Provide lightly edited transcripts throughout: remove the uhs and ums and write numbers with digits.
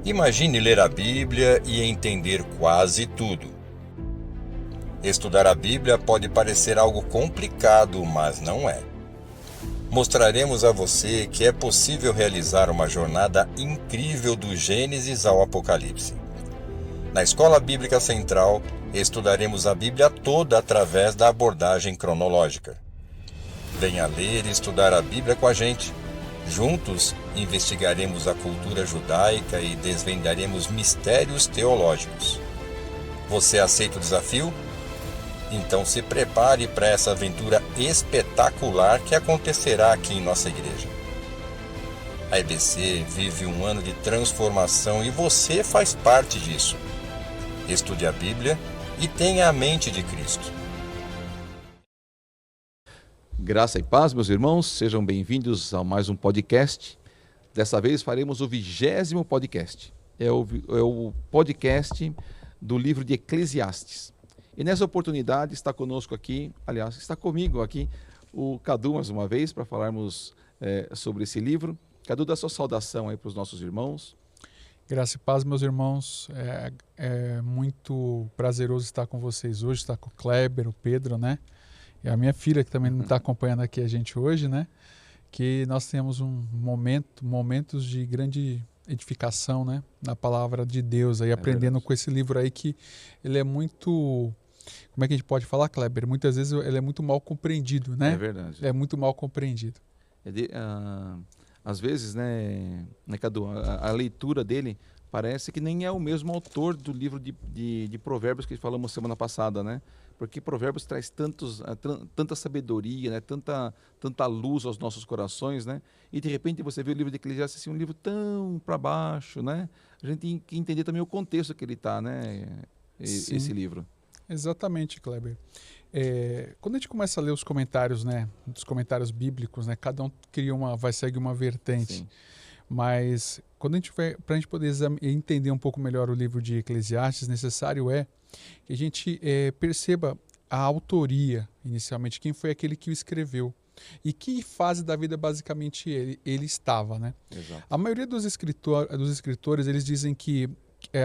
Imagine ler a Bíblia e entender quase tudo. Estudar a Bíblia pode parecer algo complicado, mas não é. Mostraremos a você que é possível realizar uma jornada incrível do Gênesis ao Apocalipse. Na Escola Bíblica Central, estudaremos a Bíblia toda através da abordagem cronológica. Venha ler e estudar a Bíblia com a gente. Juntos, investigaremos a cultura judaica e desvendaremos mistérios teológicos. Você aceita o desafio? Então se prepare para essa aventura espetacular que acontecerá aqui em nossa igreja. A EBC vive um ano de transformação e você faz parte disso. Estude a Bíblia e tenha a mente de Cristo. Graça e paz, meus irmãos, sejam bem-vindos a mais um podcast. Dessa vez faremos o 20º podcast. É o podcast do livro de Eclesiastes. E nessa oportunidade está conosco aqui, aliás, está comigo aqui, o Cadu mais uma vez, para falarmos sobre esse livro. Cadu, dá sua saudação aí para os nossos irmãos. Graça e paz, meus irmãos. É muito prazeroso estar com vocês hoje, estar com o Kleber, o Pedro, né? E a minha filha, que também não está acompanhando aqui a gente hoje, né? Que nós temos momentos de grande edificação, né? Na palavra de Deus, aí aprendendo verdade. com esse livro aí que ele é muito... Como é que a gente pode falar, Kleber? Muitas vezes ele é muito mal compreendido, né? É verdade. É muito mal compreendido. Às vezes, né, Cadu, a leitura dele parece que nem é o mesmo autor do livro de Provérbios que falamos semana passada, né? Porque Provérbios traz tanta sabedoria, né? tanta luz aos nossos corações, né? E de repente você vê o livro de Eclesiastes assim, um livro tão para baixo, né? A gente tem que entender também o contexto que ele está, né? Esse livro. Exatamente, Kleber. Quando a gente começa a ler os comentários, né? Dos comentários bíblicos, né? Cada um vai seguir uma vertente. Sim. Mas para a gente poder entender um pouco melhor o livro de Eclesiastes, necessário é que a gente perceba a autoria, inicialmente, quem foi aquele que o escreveu e que fase da vida basicamente ele estava, né? Exato. A maioria dos escritores eles dizem que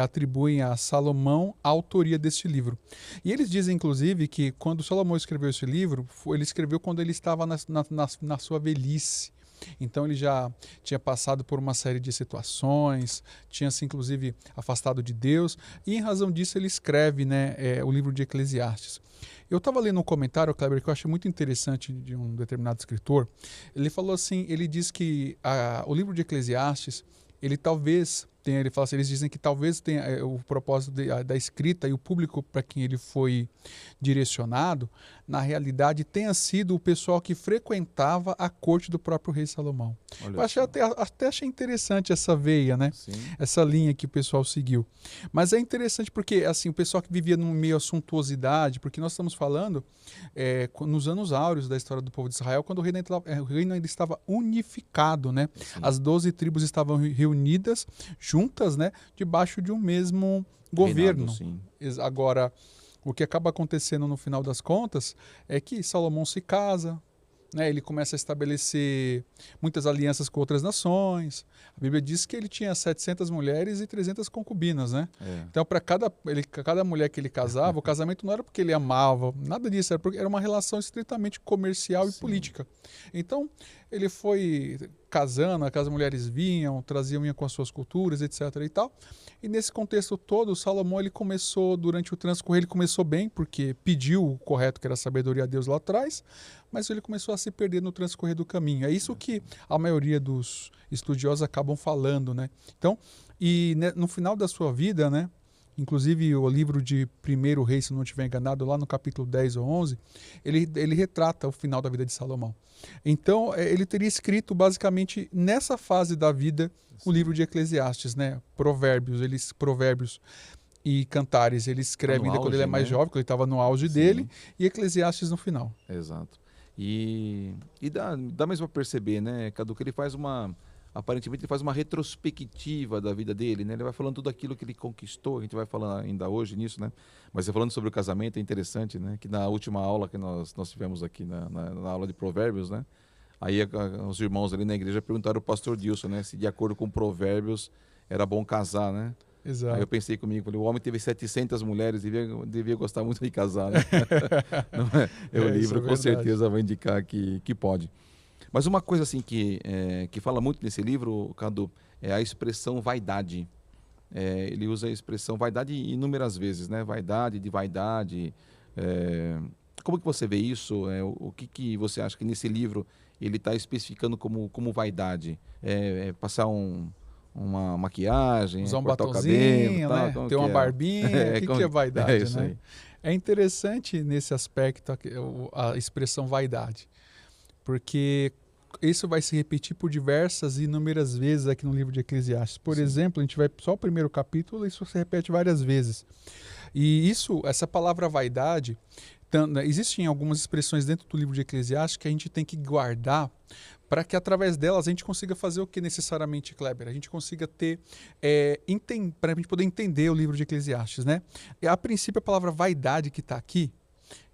atribuem a Salomão a autoria deste livro. E eles dizem, inclusive, que quando Salomão escreveu esse livro, ele escreveu quando ele estava na sua velhice. Então ele já tinha passado por uma série de situações, tinha se inclusive afastado de Deus, e em razão disso ele escreve, né, o livro de Eclesiastes. Eu estava lendo um comentário, Kleber, que eu achei muito interessante de um determinado escritor. Ele falou assim, ele diz que o livro de Eclesiastes, ele talvez tenha, ele fala assim, eles dizem que talvez tenha o propósito da escrita e o público para quem ele foi direcionado, na realidade tenha sido o pessoal que frequentava a corte do próprio rei Salomão. Olha, eu até achei interessante essa veia, né? Sim. Essa linha que o pessoal seguiu. Mas é interessante porque assim, o pessoal que vivia num meio à suntuosidade, porque nós estamos falando nos anos áureos da história do povo de Israel, quando o reino ainda estava unificado, né? Sim. As 12 tribos estavam reunidas, juntas, né? Debaixo de um mesmo governo. Reinado, sim. Agora, o que acaba acontecendo no final das contas é que Salomão se casa, né? Ele começa a estabelecer muitas alianças com outras nações. A Bíblia diz que ele tinha 700 mulheres e 300 concubinas, né? Então, para cada mulher que ele casava, o casamento não era porque ele amava, nada disso, era porque era uma relação estritamente comercial e política. Então, ele foi casando, aquelas mulheres vinham, traziam com as suas culturas, etc. e tal. E nesse contexto todo, Salomão, ele começou, durante o transcorrer, ele começou bem, porque pediu o correto, que era a sabedoria a Deus lá atrás, mas ele começou a se perder no transcorrer do caminho. É isso que a maioria dos estudiosos acabam falando, né? Então, no final da sua vida, né? Inclusive o livro de 1º Reis, se não estiver enganado, lá no capítulo 10 ou 11, ele retrata o final da vida de Salomão. Então, ele teria escrito basicamente nessa fase da vida o livro de Eclesiastes, né? Provérbios. E Cantares ele escreve ainda quando ele é mais jovem, quando ele estava no auge dele, e Eclesiastes no final. Exato. E dá mesmo para perceber, né, Cadu, que ele faz aparentemente ele faz uma retrospectiva da vida dele, né? Ele vai falando tudo aquilo que ele conquistou, a gente vai falando ainda hoje nisso, né? Mas você falando sobre o casamento é interessante, né? Que na última aula que nós tivemos aqui na aula de Provérbios, né? Aí os irmãos ali na igreja perguntaram ao pastor Dilson, né? Se de acordo com Provérbios era bom casar, né? Exato. Aí eu pensei comigo, falei, o homem teve 700 mulheres, devia gostar muito de casar, né? Não é? O livro com certeza vai indicar que pode. Mas uma coisa assim que fala muito nesse livro, Cadu, é a expressão vaidade. Ele usa a expressão vaidade inúmeras vezes, né? Vaidade, de vaidade. Como que você vê isso? O que você acha que nesse livro ele está especificando como vaidade? Passar uma maquiagem, usar um cortar batonzinho, o cabelo, né? Ter uma barbinha, o que é vaidade, isso né? aí. É interessante nesse aspecto a expressão vaidade, porque isso vai se repetir por diversas e inúmeras vezes aqui no livro de Eclesiastes. Por exemplo, a gente vai só o primeiro capítulo, isso se repete várias vezes. E essa palavra vaidade, existem algumas expressões dentro do livro de Eclesiastes que a gente tem que guardar para que através delas a gente consiga fazer o que necessariamente, Kleber? A gente consiga ter, para a gente poder entender o livro de Eclesiastes, né? E, a princípio, a palavra vaidade que está aqui,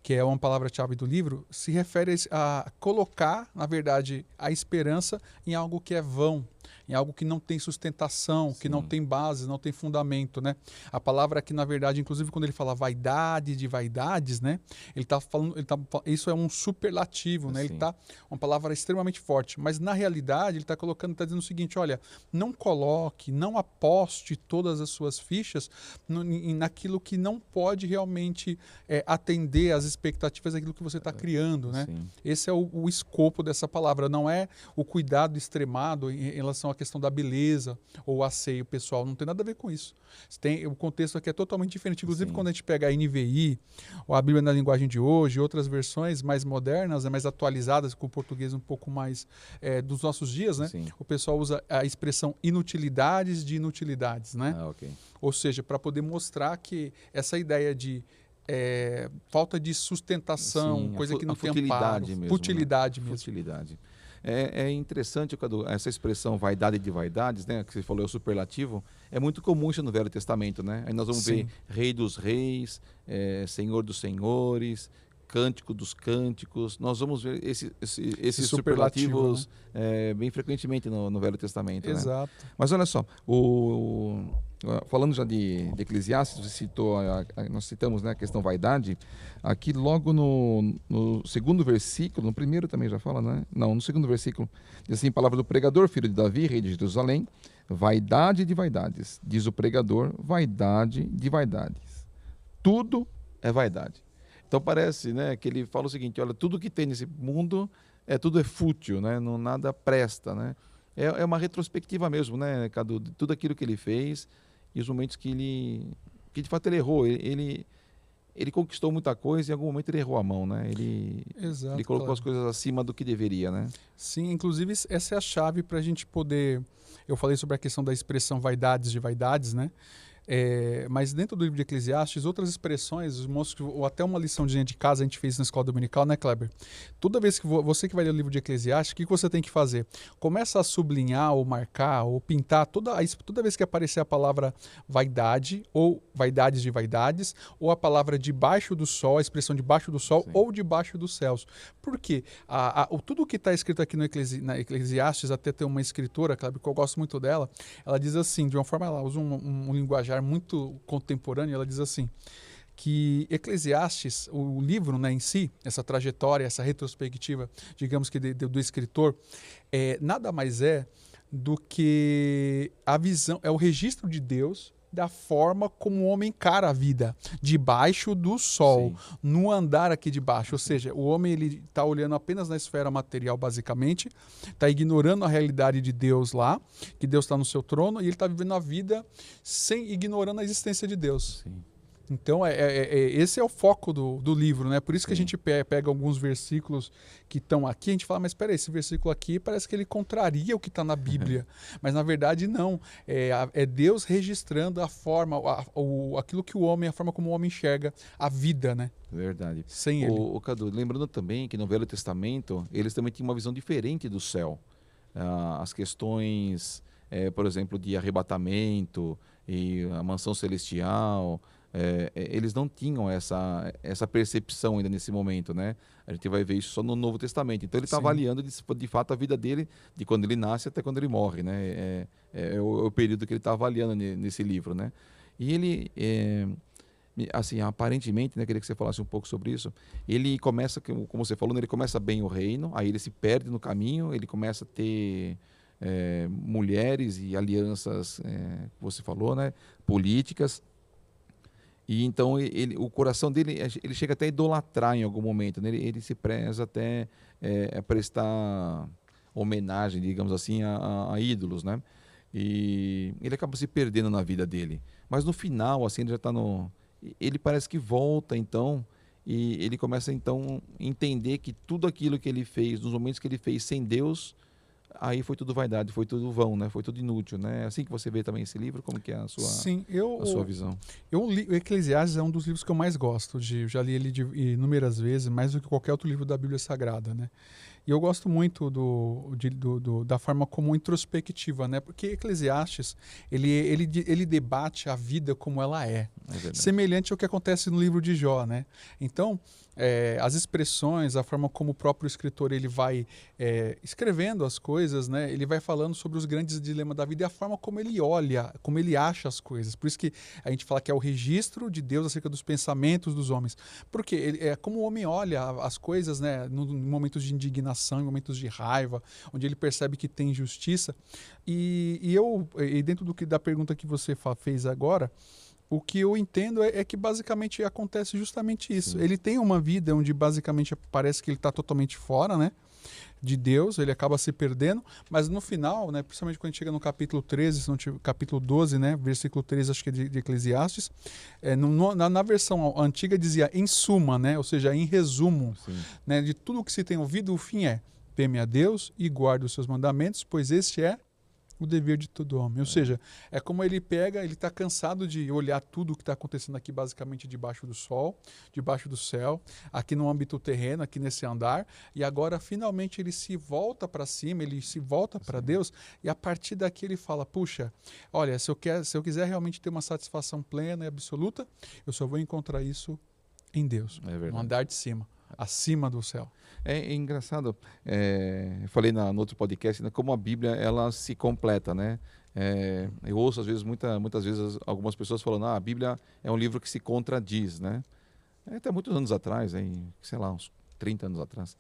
que é uma palavra-chave do livro, se refere a colocar, na verdade, a esperança em algo que é vão, em algo que não tem sustentação, que não tem base, não tem fundamento, né? A palavra aqui, na verdade, inclusive quando ele fala vaidade de vaidades, né? Ele está falando, isso é um superlativo, né? Ele está uma palavra extremamente forte, mas na realidade ele está dizendo o seguinte: olha, não coloque, não aposte todas as suas fichas naquilo que não pode realmente atender às expectativas daquilo que você está criando, né? Sim. Esse é o escopo dessa palavra, não é o cuidado extremado em relação à questão da beleza ou asseio pessoal, não tem nada a ver com isso. O contexto aqui é totalmente diferente. Inclusive, quando a gente pega a NVI, ou a Bíblia na linguagem de hoje, outras versões mais modernas, mais atualizadas, com o português um pouco mais dos nossos dias, né? O pessoal usa a expressão inutilidades de inutilidades, né? Ou seja, para poder mostrar que essa ideia de falta de sustentação, coisa que não tem amparo, futilidade mesmo. Futilidade. É interessante, Cadu, essa expressão vaidade de vaidades, né, que você falou, é o superlativo, é muito comum isso no Velho Testamento, né? Aí nós vamos ver Rei dos Reis, Senhor dos Senhores, Cântico dos Cânticos. Nós vamos ver esses superlativos, né? Bem frequentemente no Velho Testamento. Exato. Né? Mas olha só, falando já de Eclesiastes, você citou, nós citamos, né, a questão vaidade. Aqui logo no segundo versículo, no primeiro também já fala, né? Não, no segundo versículo, diz assim: palavra do pregador, filho de Davi, rei de Jerusalém, vaidade de vaidades. Diz o pregador, vaidade de vaidades. Tudo é vaidade. Então parece, né, que ele fala o seguinte: olha, tudo que tem nesse mundo tudo é fútil, né? Não, nada presta, né? É uma retrospectiva mesmo, né, Cadu, de tudo aquilo que ele fez e os momentos que de fato ele errou. Ele conquistou muita coisa e em algum momento ele errou a mão, né? Ele colocou as coisas acima do que deveria, né? Sim, inclusive essa é a chave para a gente poder... Eu falei sobre a questão da expressão vaidades de vaidades, né? Mas dentro do livro de Eclesiastes, outras expressões, ou até uma liçãozinha de casa a gente fez na escola dominical, né, Kleber? Toda vez que você que vai ler o livro de Eclesiastes, o que você tem que fazer? Começa a sublinhar ou marcar ou pintar toda vez que aparecer a palavra vaidade ou vaidades de vaidades, ou a palavra debaixo do sol, a expressão debaixo do sol ou debaixo dos céus. Por quê? Tudo que está escrito aqui na Eclesiastes, até tem uma escritora, Kleber, que eu gosto muito dela, ela diz assim, de uma forma, ela usa um linguajar muito contemporâneo, ela diz assim, que Eclesiastes, o livro, né, em si, essa trajetória, essa retrospectiva, digamos que do escritor, nada mais do que a visão, é o registro de Deus da forma como o homem encara a vida, debaixo do sol, no andar aqui de baixo. Ou seja, o homem ele está olhando apenas na esfera material, basicamente, está ignorando a realidade de Deus lá, que Deus está no seu trono, e ele está vivendo a vida ignorando a existência de Deus. Então, esse é o foco do livro, né? Por isso que a Sim. gente pega alguns versículos que estão aqui, a gente fala, mas espera aí, esse versículo aqui parece que ele contraria o que está na Bíblia. Mas, na verdade, não. É Deus registrando a forma, aquilo que o homem, a forma como o homem enxerga a vida, né? Verdade. Sem ele. O Cadu, lembrando também que no Velho Testamento, eles também tinham uma visão diferente do céu. As questões, por exemplo, de arrebatamento e a mansão celestial, eles não tinham essa percepção ainda nesse momento, né? A gente vai ver isso só no Novo Testamento. Então ele está Sim. avaliando de fato a vida dele, de quando ele nasce até quando ele morre, né? É o período que ele está avaliando nesse livro, né? E ele, assim, aparentemente, né, queria que você falasse um pouco sobre isso. Ele começa, como você falou, né, ele começa bem o reino, aí ele se perde no caminho, ele começa a ter mulheres e alianças, que você falou, né, políticas. E então o coração dele, ele chega até a idolatrar em algum momento, né? Ele se preza até a prestar homenagem, digamos assim, a ídolos, né? E ele acaba se perdendo na vida dele. Mas no final, assim, ele já está no... Ele parece que volta, então, e ele começa, então, a entender que tudo aquilo que ele fez, nos momentos que ele fez sem Deus, aí foi tudo vaidade, foi tudo vão, né? Foi tudo inútil, né? É assim que você vê também esse livro, como que é a Sim, sua visão? eu li o Eclesiastes, é um dos livros que eu mais gosto. Eu já li ele inúmeras vezes, mais do que qualquer outro livro da Bíblia Sagrada, né? E eu gosto muito da forma como introspectiva, né? Porque Eclesiastes, ele debate a vida como ela é. É verdade. Semelhante ao que acontece no livro de Jó, né? Então, as expressões, a forma como o próprio escritor ele vai escrevendo as coisas, né? Ele vai falando sobre os grandes dilemas da vida e a forma como ele olha, como ele acha as coisas. Por isso que a gente fala que é o registro de Deus acerca dos pensamentos dos homens. Porque é como o homem olha as coisas, né? Em momentos de indignação, em momentos de raiva, onde ele percebe que tem injustiça. E dentro da pergunta que você fez agora, o que eu entendo é que basicamente acontece justamente isso. Sim. Ele tem uma vida onde basicamente parece que ele está totalmente fora, né, de Deus, ele acaba se perdendo, mas no final, né, principalmente quando a gente chega no capítulo 13, se não tiver, capítulo 12, né, versículo 13, acho que é de Eclesiastes, na versão antiga dizia em suma, né, ou seja, em resumo, né, de tudo que se tem ouvido, o fim é: teme a Deus e guarde os seus mandamentos, pois este é o dever de todo homem. Ou seja, é como ele está cansado de olhar tudo o que está acontecendo aqui basicamente debaixo do sol, debaixo do céu, aqui no âmbito terreno, aqui nesse andar, e agora finalmente ele se volta para cima, ele se volta para Deus, e a partir daqui ele fala: puxa, olha, se eu quiser realmente ter uma satisfação plena e absoluta, eu só vou encontrar isso em Deus, no andar de cima, acima do céu. É engraçado, eu falei no outro podcast, né, como a Bíblia ela se completa, né? Eu ouço às vezes, muitas vezes, algumas pessoas falando: a Bíblia é um livro que se contradiz, né? Até muitos anos atrás, sei lá, uns 30 anos atrás,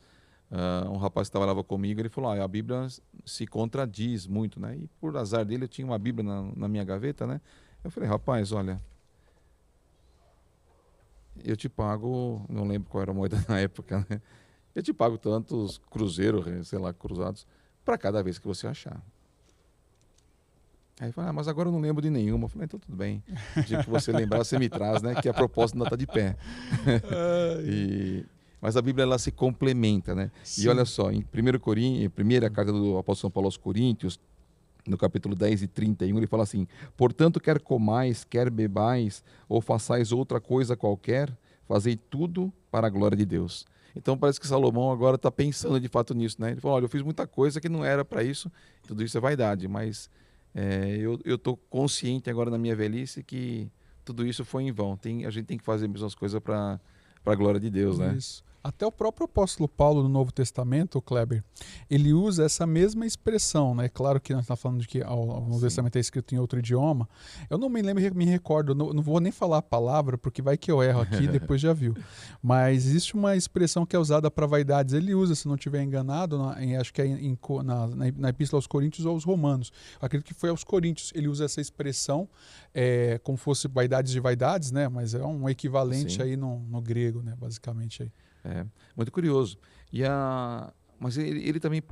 um rapaz que trabalhava comigo, ele falou: a Bíblia se contradiz muito, né? E por azar dele, eu tinha uma Bíblia na minha gaveta, né? Eu falei: rapaz, olha, eu te pago, não lembro qual era a moeda na época, né? Eu te pago tantos cruzeiros, sei lá, cruzados, para cada vez que você achar. Aí ele falou: mas agora eu não lembro de nenhuma. Eu falei: então tudo bem. O dia que você lembrar, você me traz, né? Que a proposta ainda está de pé. Mas a Bíblia, ela se complementa, né? Sim. E olha só, em primeira carta do apóstolo São Paulo aos Coríntios, no capítulo 10 e 31, ele fala assim: portanto, quer comais, quer bebais, ou façais outra coisa qualquer, fazei tudo para a glória de Deus. Então parece que Salomão agora está pensando de fato nisso, né? Ele falou: olha, eu fiz muita coisa que não era para isso, tudo isso é vaidade, mas eu estou consciente agora na minha velhice que tudo isso foi em vão. A gente tem que fazer as mesmas coisas para a glória de Deus, né? Isso. Até o próprio apóstolo Paulo no Novo Testamento, Kleber, ele usa essa mesma expressão, né? Claro que nós estamos falando de que o Novo Testamento é escrito em outro idioma. Eu não me recordo, não vou nem falar a palavra, porque vai que eu erro aqui e depois já viu. Mas existe uma expressão que é usada para vaidades. Ele usa, se não estiver enganado, acho que é na Epístola aos Coríntios ou aos Romanos. Eu acredito que foi aos Coríntios. Ele usa essa expressão como fosse vaidades de vaidades, né? Mas é um equivalente aí no grego, né? Basicamente aí. Muito curioso. E Mas ele também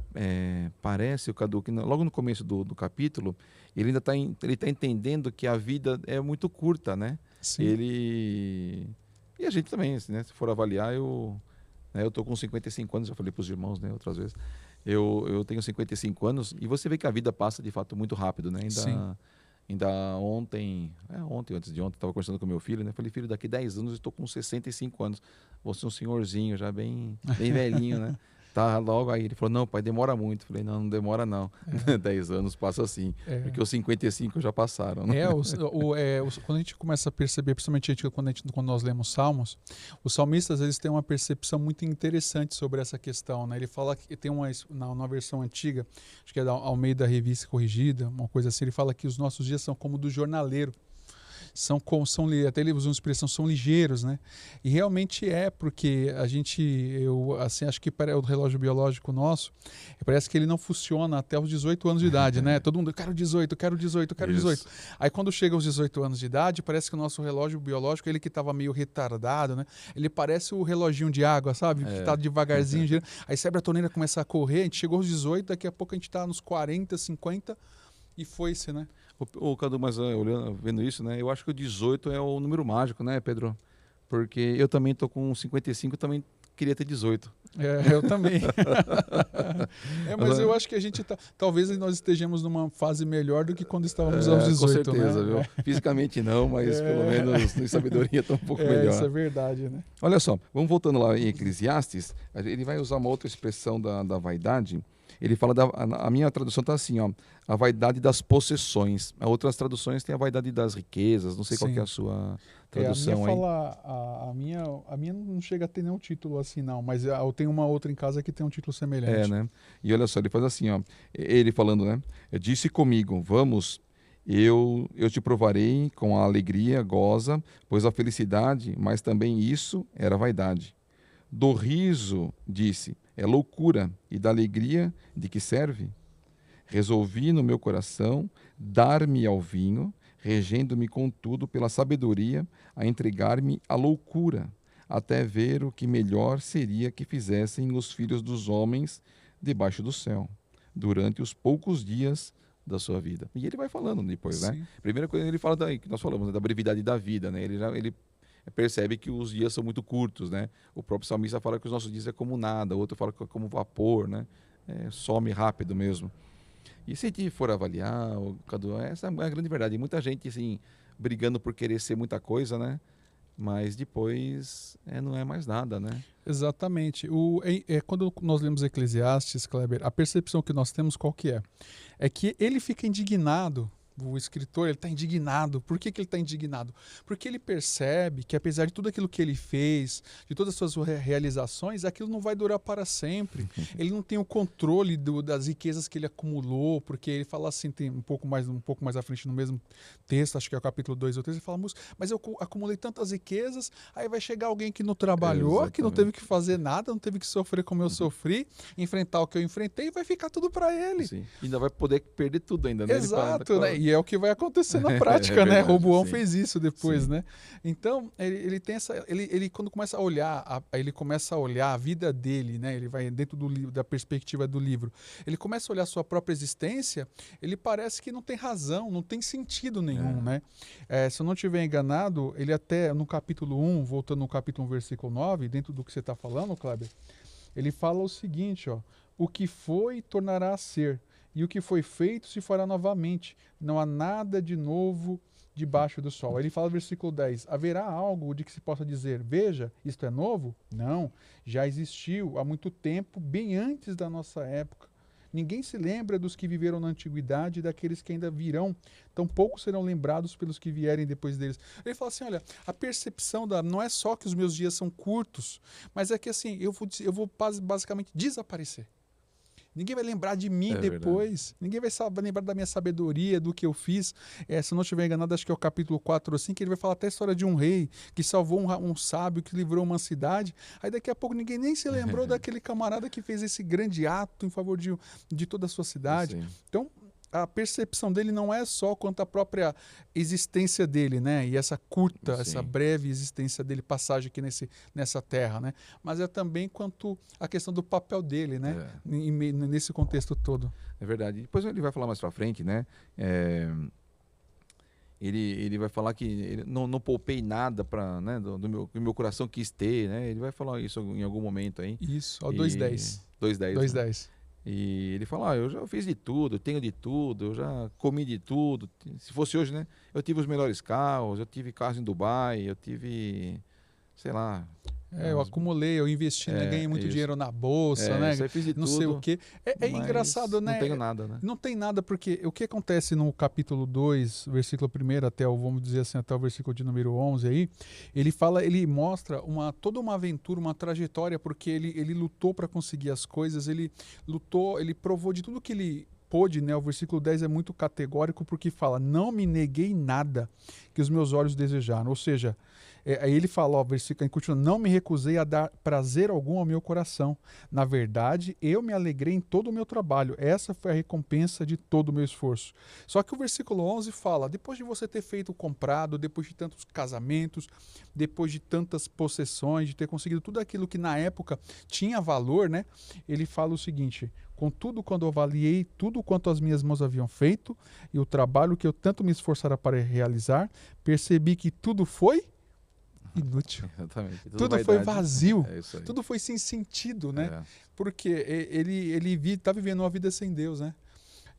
parece, o Cadu, que logo no começo do capítulo, ele ainda está entendendo que a vida é muito curta, né? Sim. E a gente também, né? Se for avaliar, eu tô com 55 anos, já falei para os irmãos, né, outras vezes. Eu tenho 55 anos e você vê que a vida passa de fato muito rápido, né? Ainda ontem, antes de ontem, estava conversando com meu filho, né? Falei, filho, daqui 10 anos eu estou com 65 anos. Vou ser um senhorzinho, já bem velhinho, né? Tá logo aí. Ele falou, não, pai, demora muito. Falei, não demora não. 10 anos passa assim. Porque os 55 já passaram. Né? Quando a gente começa a perceber, principalmente quando nós lemos Salmos, os salmistas eles têm uma percepção muito interessante sobre essa questão. Né? Ele fala que tem uma versão antiga, acho que é da Almeida Revista Corrigida, uma coisa assim, ele fala que os nossos dias são como do jornaleiro. Até ele usa uma expressão, são ligeiros, né? E realmente porque acho que para o relógio biológico nosso, parece que ele não funciona até os 18 anos de idade, né? Todo mundo, quero 18. Aí quando chega aos 18 anos de idade, parece que o nosso relógio biológico, ele que estava meio retardado, né? Ele parece o reloginho de água, sabe? Que tá devagarzinho girando. Aí se abre a torneira, começa a correr, a gente chegou aos 18, daqui a pouco a gente tá nos 40, 50 e foi-se, né? O Cadu, mas vendo isso, né? Eu acho que o 18 é o número mágico, né, Pedro? Porque eu também tô com 55, também queria ter 18. Eu também. Mas eu acho que a gente talvez nós estejamos numa fase melhor do que quando estávamos aos 18, com certeza, né? Viu? Fisicamente não, mas pelo menos em sabedoria está um pouco melhor. Isso é verdade, né? Olha só, vamos voltando lá em Eclesiastes, ele vai usar uma outra expressão da vaidade. Ele fala a minha tradução está assim, ó, a vaidade das possessões. As outras traduções tem a vaidade das riquezas, não sei qual que é a sua tradução aí. A minha não chega a ter nenhum título assim não, mas eu tenho uma outra em casa que tem um título semelhante. Né? E olha só, ele faz assim, ó, ele falando, né? Disse comigo, vamos, eu te provarei com a alegria, goza, pois a felicidade, mas também isso era vaidade. Do riso, disse, é loucura, e da alegria, de que serve? Resolvi no meu coração dar-me ao vinho, regendo-me contudo pela sabedoria, a entregar-me à loucura, até ver o que melhor seria que fizessem os filhos dos homens debaixo do céu, durante os poucos dias da sua vida. E ele vai falando depois, Sim. né? Primeira coisa ele fala que nós falamos, né, da brevidade da vida, né? Ele percebe que os dias são muito curtos, né? O próprio salmista fala que os nossos dias é como nada, o outro fala que é como vapor, né? Some rápido mesmo. E se a gente for avaliar, Cadu, essa é a grande verdade. Muita gente, assim, brigando por querer ser muita coisa, né? Mas depois não é mais nada, né? Exatamente. Quando nós lemos Eclesiastes, Kleber, a percepção que nós temos qual que é? É que ele fica indignado. O escritor, ele está indignado. Por que ele está indignado? Porque ele percebe que apesar de tudo aquilo que ele fez, de todas as suas realizações, aquilo não vai durar para sempre. Ele não tem o controle das riquezas que ele acumulou, porque ele fala assim, tem um pouco mais à frente no mesmo texto, acho que é o capítulo 2 ou 3, ele fala, mas eu acumulei tantas riquezas, aí vai chegar alguém que não trabalhou, que não teve que fazer nada, não teve que sofrer como eu sofri, enfrentar o que eu enfrentei, e vai ficar tudo para ele. Sim. Ainda vai poder perder tudo ainda, né? Exato, né? E é o que vai acontecer na prática, né? Verdade, Roboão sim. fez isso depois, Sim. né? Então, ele tem ele quando começa a olhar, a vida dele, né? Ele vai dentro da perspectiva do livro. Ele começa a olhar a sua própria existência, ele parece que não tem razão, não tem sentido nenhum, né? Se eu não estiver enganado, ele até no capítulo 1, voltando no capítulo 1, versículo 9, dentro do que você está falando, Kleber, ele fala o seguinte, ó, o que foi tornará a ser, e o que foi feito se fará novamente. Não há nada de novo debaixo do sol. Aí ele fala no versículo 10, haverá algo de que se possa dizer, veja, isto é novo? Não, já existiu há muito tempo, bem antes da nossa época. Ninguém se lembra dos que viveram na antiguidade e daqueles que ainda virão. Tampouco serão lembrados pelos que vierem depois deles. Ele fala assim, olha, a percepção não é só que os meus dias são curtos, mas é que assim, eu vou basicamente desaparecer. Ninguém vai lembrar de mim depois. Verdade. Ninguém vai lembrar da minha sabedoria, do que eu fiz. Se eu não estiver enganado, acho que é o capítulo 4 ou 5, que ele vai falar até a história de um rei que salvou um sábio, que livrou uma cidade. Aí daqui a pouco ninguém nem se lembrou daquele camarada que fez esse grande ato em favor de toda a sua cidade. Sim. Então, a percepção dele não é só quanto à própria existência dele, né? E essa curta, Sim. essa breve existência dele, passagem aqui nessa terra, né? Mas é também quanto à questão do papel dele, né? Nesse contexto todo. É verdade. Depois ele vai falar mais pra frente, né? Ele vai falar que não poupei nada para, né, do meu coração quis ter, né? Ele vai falar isso em algum momento aí. Isso, ó, 2:10. 2:10. 2:10. E ele fala, eu já fiz de tudo, eu tenho de tudo, eu já comi de tudo. Se fosse hoje, né? Eu tive os melhores carros, eu tive carros em Dubai, eu tive, sei lá. Eu acumulei, eu investi, né? Ganhei muito dinheiro na bolsa, né? Eu fiz de não tudo, sei o quê. É engraçado, né? Não tenho nada, né? Não tem nada, porque o que acontece no capítulo 2, versículo 1 até o, vamos dizer assim, até o versículo de número 11 aí, ele mostra toda uma aventura, uma trajetória, porque ele lutou para conseguir as coisas, ele lutou, ele provou de tudo que ele pôde, né? O versículo 10 é muito categórico porque fala, não me neguei nada que os meus olhos desejaram, ou seja, aí ele fala, ó, versículo continua, não me recusei a dar prazer algum ao meu coração. Na verdade, eu me alegrei em todo o meu trabalho. Essa foi a recompensa de todo o meu esforço. Só que o versículo 11 fala, depois de você ter feito comprado, depois de tantos casamentos, depois de tantas possessões, de ter conseguido tudo aquilo que na época tinha valor, né? Ele fala o seguinte, contudo, quando eu avaliei tudo quanto as minhas mãos haviam feito e o trabalho que eu tanto me esforçara para realizar, percebi que tudo foi inútil. Exatamente. Tudo foi vazio. É isso aí. Tudo foi sem sentido, né? Porque ele tá vivendo uma vida sem Deus, né?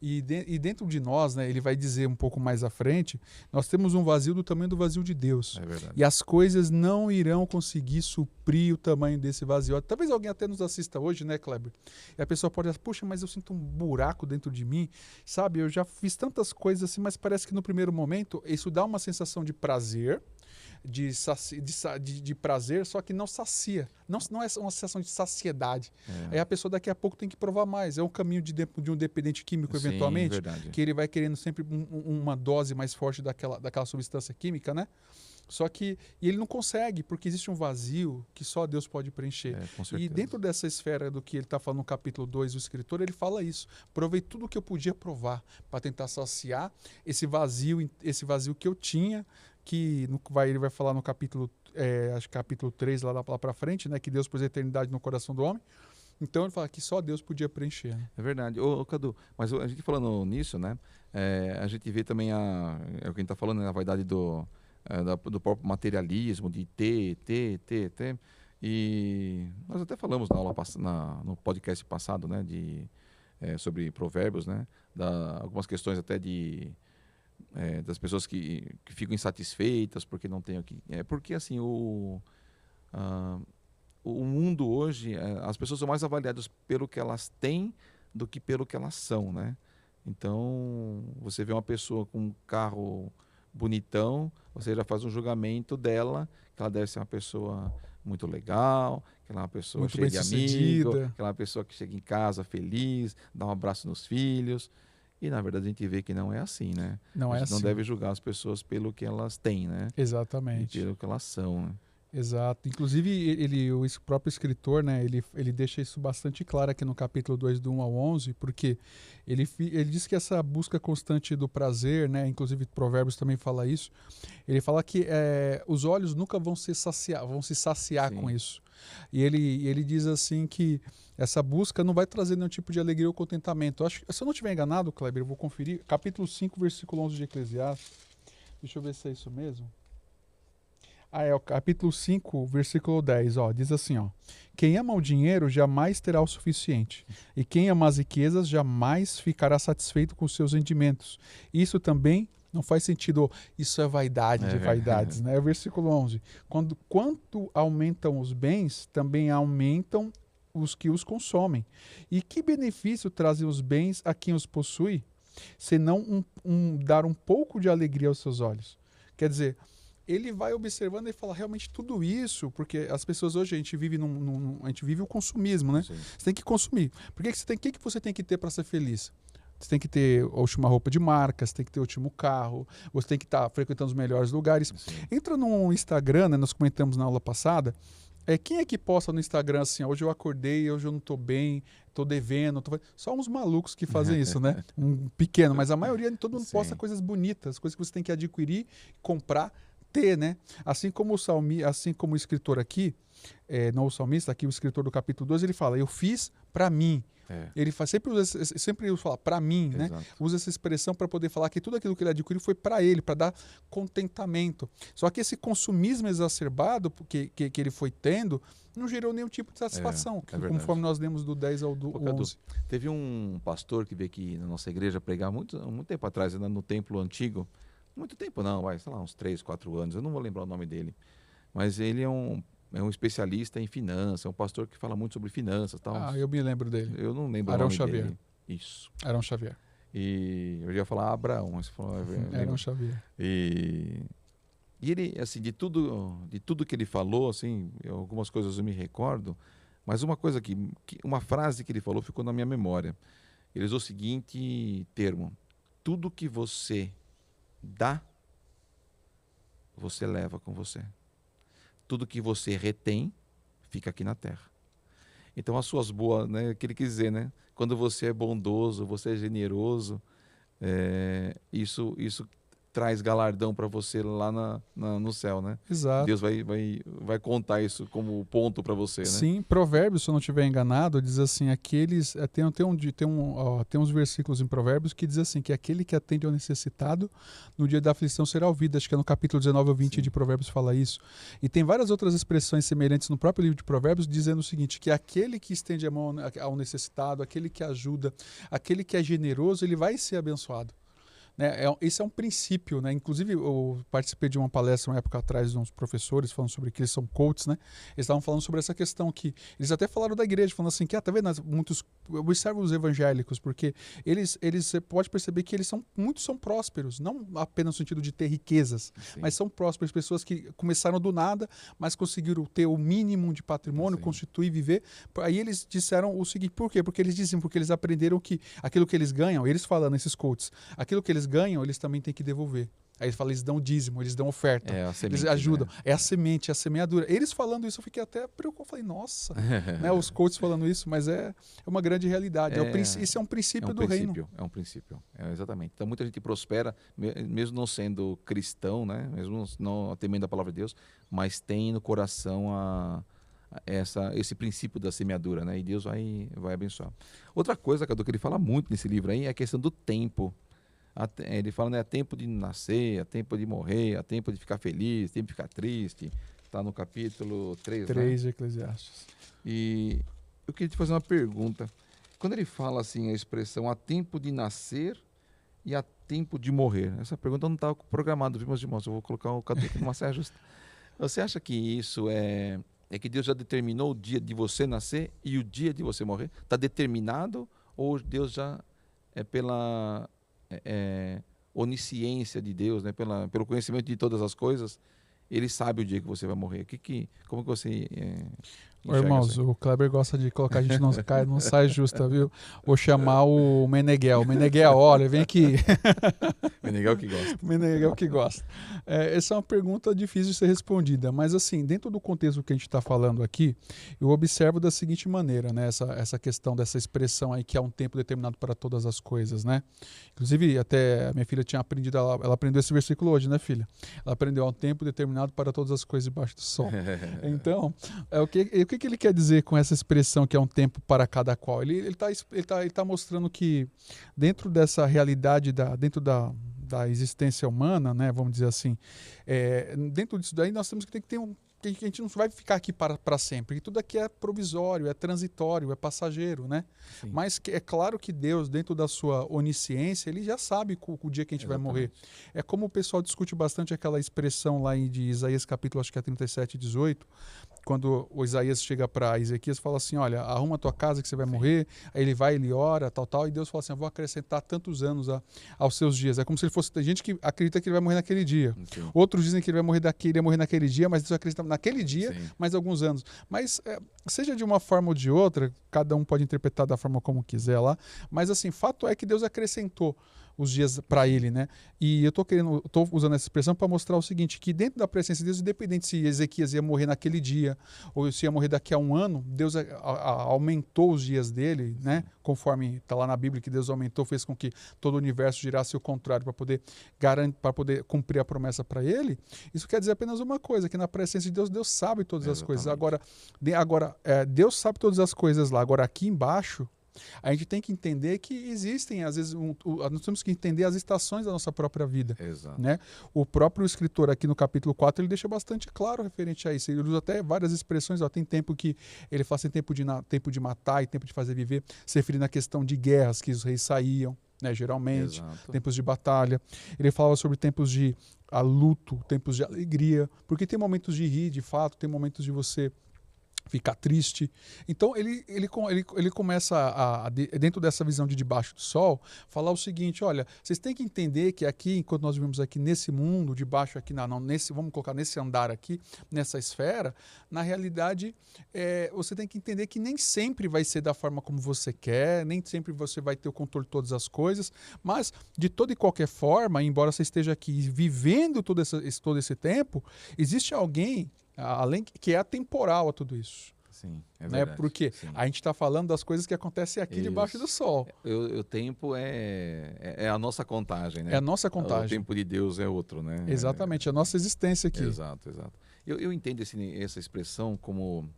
E dentro de nós, né, ele vai dizer um pouco mais à frente, nós temos um vazio do tamanho do vazio de Deus. É verdade. E as coisas não irão conseguir suprir o tamanho desse vazio. Talvez alguém até nos assista hoje, né, Kleber? E a pessoa pode dizer, puxa, mas eu sinto um buraco dentro de mim, sabe? Eu já fiz tantas coisas assim, mas parece que no primeiro momento isso dá uma sensação de prazer, de prazer, só que não sacia. Não é uma sensação de saciedade. Aí a pessoa daqui a pouco tem que provar mais. É um caminho de um dependente químico, eventualmente, verdade. que ele vai querendo sempre uma dose mais forte daquela substância química, né? Só que ele não consegue, porque existe um vazio que só Deus pode preencher. Com certeza. E dentro dessa esfera do que ele está falando no capítulo 2, o escritor, ele fala isso. Provei tudo o que eu podia provar para tentar saciar esse vazio que eu tinha, que ele vai falar no capítulo, acho que capítulo 3, lá para frente, né, que Deus pôs a eternidade no coração do homem. Então ele fala que só Deus podia preencher. Né? É verdade. Ô, Cadu, mas a gente falando nisso, né, a gente vê também é o que a gente está falando, né, a vaidade do próprio materialismo, de ter. E nós até falamos na aula no podcast passado, né, sobre provérbios, né, algumas questões até das pessoas que ficam insatisfeitas porque não tem aqui. Porque assim, o mundo hoje, as pessoas são mais avaliadas pelo que elas têm do que pelo que elas são, né? Então, você vê uma pessoa com um carro bonitão, você já faz um julgamento dela, que ela deve ser uma pessoa muito legal, que ela é uma pessoa muito cheia de amigos, que bem-sucedida, ela é uma pessoa que chega em casa feliz, dá um abraço nos filhos. E, na verdade, a gente vê que não é assim, né? Não é a gente assim. não deve julgar as pessoas pelo que elas têm, né? Exatamente. E pelo que elas são, né? Exato. Inclusive, o próprio escritor, né, ele deixa isso bastante claro aqui no capítulo 2, do 1 ao 11, porque ele diz que essa busca constante do prazer, né, inclusive Provérbios também fala isso, ele fala que os olhos nunca vão se saciar Sim. com isso. E ele diz assim que essa busca não vai trazer nenhum tipo de alegria ou contentamento. Se eu não estiver enganado, Kleber, eu vou conferir. Capítulo 5, versículo 11 de Eclesiastes. Deixa eu ver se é isso mesmo. É o capítulo 5, versículo 10, diz assim, quem ama o dinheiro jamais terá o suficiente, e quem ama as riquezas jamais ficará satisfeito com seus rendimentos. Isso também não faz sentido, isso é vaidade de vaidades, né? É o versículo 11, quanto aumentam os bens, também aumentam os que os consomem. E que benefício trazem os bens a quem os possui, senão dar um pouco de alegria aos seus olhos? Quer dizer, ele vai observando e fala realmente tudo isso, porque as pessoas hoje, a gente vive o consumismo, né? Sim. Você tem que consumir. O que você tem que ter para ser feliz? Você tem que ter a última roupa de marca, você tem que ter o último carro, você tem que estar frequentando os melhores lugares. Sim. Entra no Instagram, né, nós comentamos na aula passada, Quem é que posta no Instagram assim, hoje eu acordei, hoje eu não tô bem, tô devendo, só uns malucos que fazem isso, né? Um pequeno, mas a maioria, todo mundo posta coisas bonitas, coisas que você tem que adquirir, comprar, ter, né? Assim como o escritor aqui, não o salmista, aqui o escritor do capítulo 2, ele fala, eu fiz para mim. Ele sempre fala para mim, né? Usa essa expressão para poder falar que tudo aquilo que ele adquiriu foi para ele, para dar contentamento. Só que esse consumismo exacerbado que ele foi tendo não gerou nenhum tipo de satisfação, conforme nós lemos do 10 ao 11. Teve um pastor que veio aqui na nossa igreja pregar muito tempo atrás, ainda no templo antigo. Muito tempo não, sei lá, uns 3, 4 anos, eu não vou lembrar o nome dele. Mas ele é um especialista em finanças, é um pastor que fala muito sobre finanças. Tal. Eu me lembro dele. Eu não lembro Arão o nome Xavier. dele. Isso. Arão Xavier. E eu ia falar Abraão, mas você falou... Arão Xavier. E ele, assim, de tudo que ele falou, assim, algumas coisas eu me recordo, mas uma coisa uma frase que ele falou ficou na minha memória. Ele usou o seguinte termo: tudo que você dá, você leva com você. Tudo que você retém, fica aqui na terra. Então, as suas boas, né, que ele quis dizer, né? Quando você é bondoso, você é generoso, isso traz galardão para você lá no céu, né? Exato. Deus vai contar isso como ponto para você, né? Sim, Provérbios, se eu não estiver enganado, diz assim, tem uns versículos em Provérbios que diz assim, que aquele que atende ao necessitado no dia da aflição será ouvido. Acho que é no capítulo 19 ou 20 de Provérbios fala isso. E tem várias outras expressões semelhantes no próprio livro de Provérbios dizendo o seguinte, que aquele que estende a mão ao necessitado, aquele que ajuda, aquele que é generoso, ele vai ser abençoado. Esse é um princípio, né? Inclusive eu participei de uma palestra uma época atrás de uns professores falando sobre que eles são coaches, né? Eles estavam falando sobre essa questão que eles até falaram da igreja, falando assim que tá vendo, eu observo os evangélicos porque eles você pode perceber que muitos são prósperos, não apenas no sentido de ter riquezas, mas são prósperos, pessoas que começaram do nada, mas conseguiram ter o mínimo de patrimônio, constituir, viver. Aí eles disseram o seguinte, por quê? Porque eles aprenderam que aquilo que eles ganham, eles falando, esses coaches, aquilo que eles ganham, eles também têm que devolver. Aí eles dão dízimo, eles dão oferta, eles ajudam. Né? É a semente, é a semeadura. Eles falando isso, eu fiquei até preocupado. Falei, nossa, né, os coaches falando isso, mas é uma grande realidade. Esse é um princípio do reino. É um princípio, exatamente. Então muita gente prospera, mesmo não sendo cristão, né, mesmo não temendo a palavra de Deus, mas tem no coração esse princípio da semeadura, né, e Deus vai abençoar. Outra coisa, Cadu, que ele fala muito nesse livro aí é a questão do tempo. Ele fala, né, há tempo de nascer, há tempo de morrer, há tempo de ficar feliz, tempo de ficar triste. Está no capítulo 3, 3 de Eclesiastes. E eu queria te fazer uma pergunta. Quando ele fala assim, a expressão há tempo de nascer e há tempo de morrer. Essa pergunta não estava programada, viu, meus irmãos? Eu vou colocar o Cadu aqui numa saia justa. Você acha que isso é que Deus já determinou o dia de você nascer e o dia de você morrer? Está determinado ou Deus já pela... onisciência de Deus, né? Pelo conhecimento de todas as coisas, ele sabe o dia que você vai morrer. Como que você irmãos, o Kleber gosta de colocar a gente não sai justa, viu? Vou chamar o Meneghel. Meneghel, olha, vem aqui. Meneghel que gosta. Meneghel que gosta. Essa é uma pergunta difícil de ser respondida, mas assim, dentro do contexto que a gente está falando aqui, eu observo da seguinte maneira, né? Essa questão dessa expressão aí que há um tempo determinado para todas as coisas, né? Inclusive, até a minha filha tinha aprendido, ela aprendeu esse versículo hoje, né, filha? Ela aprendeu há um tempo determinado para todas as coisas debaixo do sol. Então, o que ele quer dizer com essa expressão que é um tempo para cada qual? Ele tá mostrando que dentro dessa realidade, dentro da existência humana, né, vamos dizer assim, dentro disso daí nós temos que ter que a gente não vai ficar aqui para sempre, porque tudo aqui é provisório, é transitório, é passageiro, né? Sim. Mas é claro que Deus, dentro da sua onisciência, ele já sabe o dia que a gente vai morrer. É como o pessoal discute bastante aquela expressão lá de Isaías capítulo, acho que é 37, 18, quando o Isaías chega para Ezequias e fala assim, olha, arruma a tua casa que você vai morrer, aí ele ora, tal, e Deus fala assim, eu vou acrescentar tantos anos aos seus dias. É como se ele fosse, tem gente que acredita que ele vai morrer naquele dia. Sim. Outros dizem que ele ia morrer naquele dia, mas Deus acredita naquele dia, sim, mais alguns anos. Mas seja de uma forma ou de outra, cada um pode interpretar da forma como quiser lá, mas assim, fato é que Deus acrescentou os dias para ele, né? E eu tô usando essa expressão para mostrar o seguinte, que dentro da presença de Deus, independente se Ezequias ia morrer naquele dia ou se ia morrer daqui a um ano, Deus aumentou os dias dele, né? Conforme está lá na Bíblia que Deus aumentou, fez com que todo o universo girasse o contrário para poder cumprir a promessa para ele. Isso quer dizer apenas uma coisa, que na presença de Deus, Deus sabe todas as coisas. Agora, Deus sabe todas as coisas lá. Agora, aqui embaixo, a gente tem que entender que existem, às vezes, nós temos que entender as estações da nossa própria vida. Exato. Né? O próprio escritor aqui no capítulo 4, ele deixa bastante claro referente a isso. Ele usa até várias expressões, tem tempo que ele fala assim, tempo de matar e tempo de fazer viver, se referindo à questão de guerras que os reis saíam, né, geralmente, Exato. tempos de batalha. Ele fala sobre tempos de luto, tempos de alegria, porque tem momentos de rir, de fato, tem momentos de você ficar triste. Então ele começa dentro dessa visão de debaixo do sol, falar o seguinte, olha, vocês têm que entender que aqui, enquanto nós vivemos aqui nesse mundo, debaixo aqui, vamos colocar nesse andar aqui, nessa esfera, na realidade, você tem que entender que nem sempre vai ser da forma como você quer, nem sempre você vai ter o controle de todas as coisas, mas de toda e qualquer forma, embora você esteja aqui vivendo todo esse tempo, existe alguém além que é atemporal a tudo isso. Sim, é Né? verdade. Porque Sim. a gente está falando das coisas que acontecem aqui debaixo do sol. O tempo é a nossa contagem, né? É a nossa contagem. O tempo de Deus é outro, né? Exatamente, a nossa existência aqui. Exato. Eu entendo essa expressão como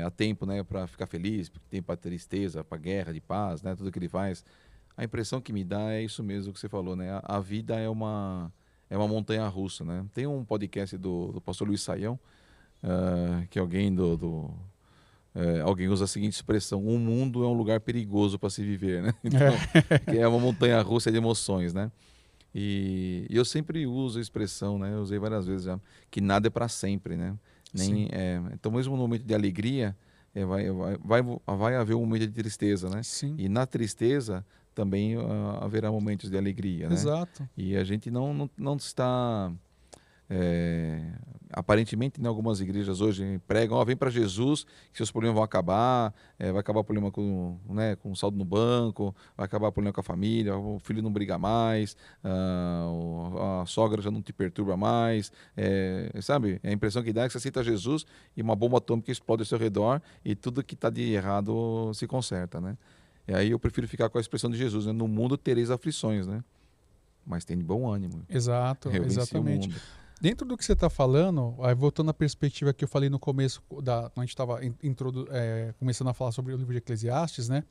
há tempo, né, para ficar feliz, tempo para tristeza, para guerra, de paz, né? Tudo que ele faz. A impressão que me dá é isso mesmo que você falou, né? A vida é uma montanha-russa, né? Tem um podcast do pastor Luiz Saião, que alguém alguém usa a seguinte expressão: o mundo é um lugar perigoso para se viver, né? Então, que é uma montanha-russa de emoções, né? E eu sempre uso a expressão, né? Eu usei várias vezes já, que nada é para sempre, né? Então, mesmo no momento de alegria, vai haver um momento de tristeza, né? Sim. E na tristeza também haverá momentos de alegria, né? Exato. E a gente não está... aparentemente, em algumas igrejas hoje pregam, vem para Jesus, que seus problemas vão acabar, vai acabar o problema com saldo no banco, vai acabar o problema com a família, o filho não briga mais, a sogra já não te perturba mais, sabe? A impressão que dá é que você aceita Jesus e uma bomba atômica explode ao seu redor e tudo que está de errado se conserta, né? E aí eu prefiro ficar com a expressão de Jesus, né? No mundo tereis aflições, né? Mas tem de bom ânimo. Exato, Eu venci o exatamente. mundo. Dentro do que você está falando, voltando à perspectiva que eu falei no começo, quando a gente estava começando a falar sobre o livro de Eclesiastes, né?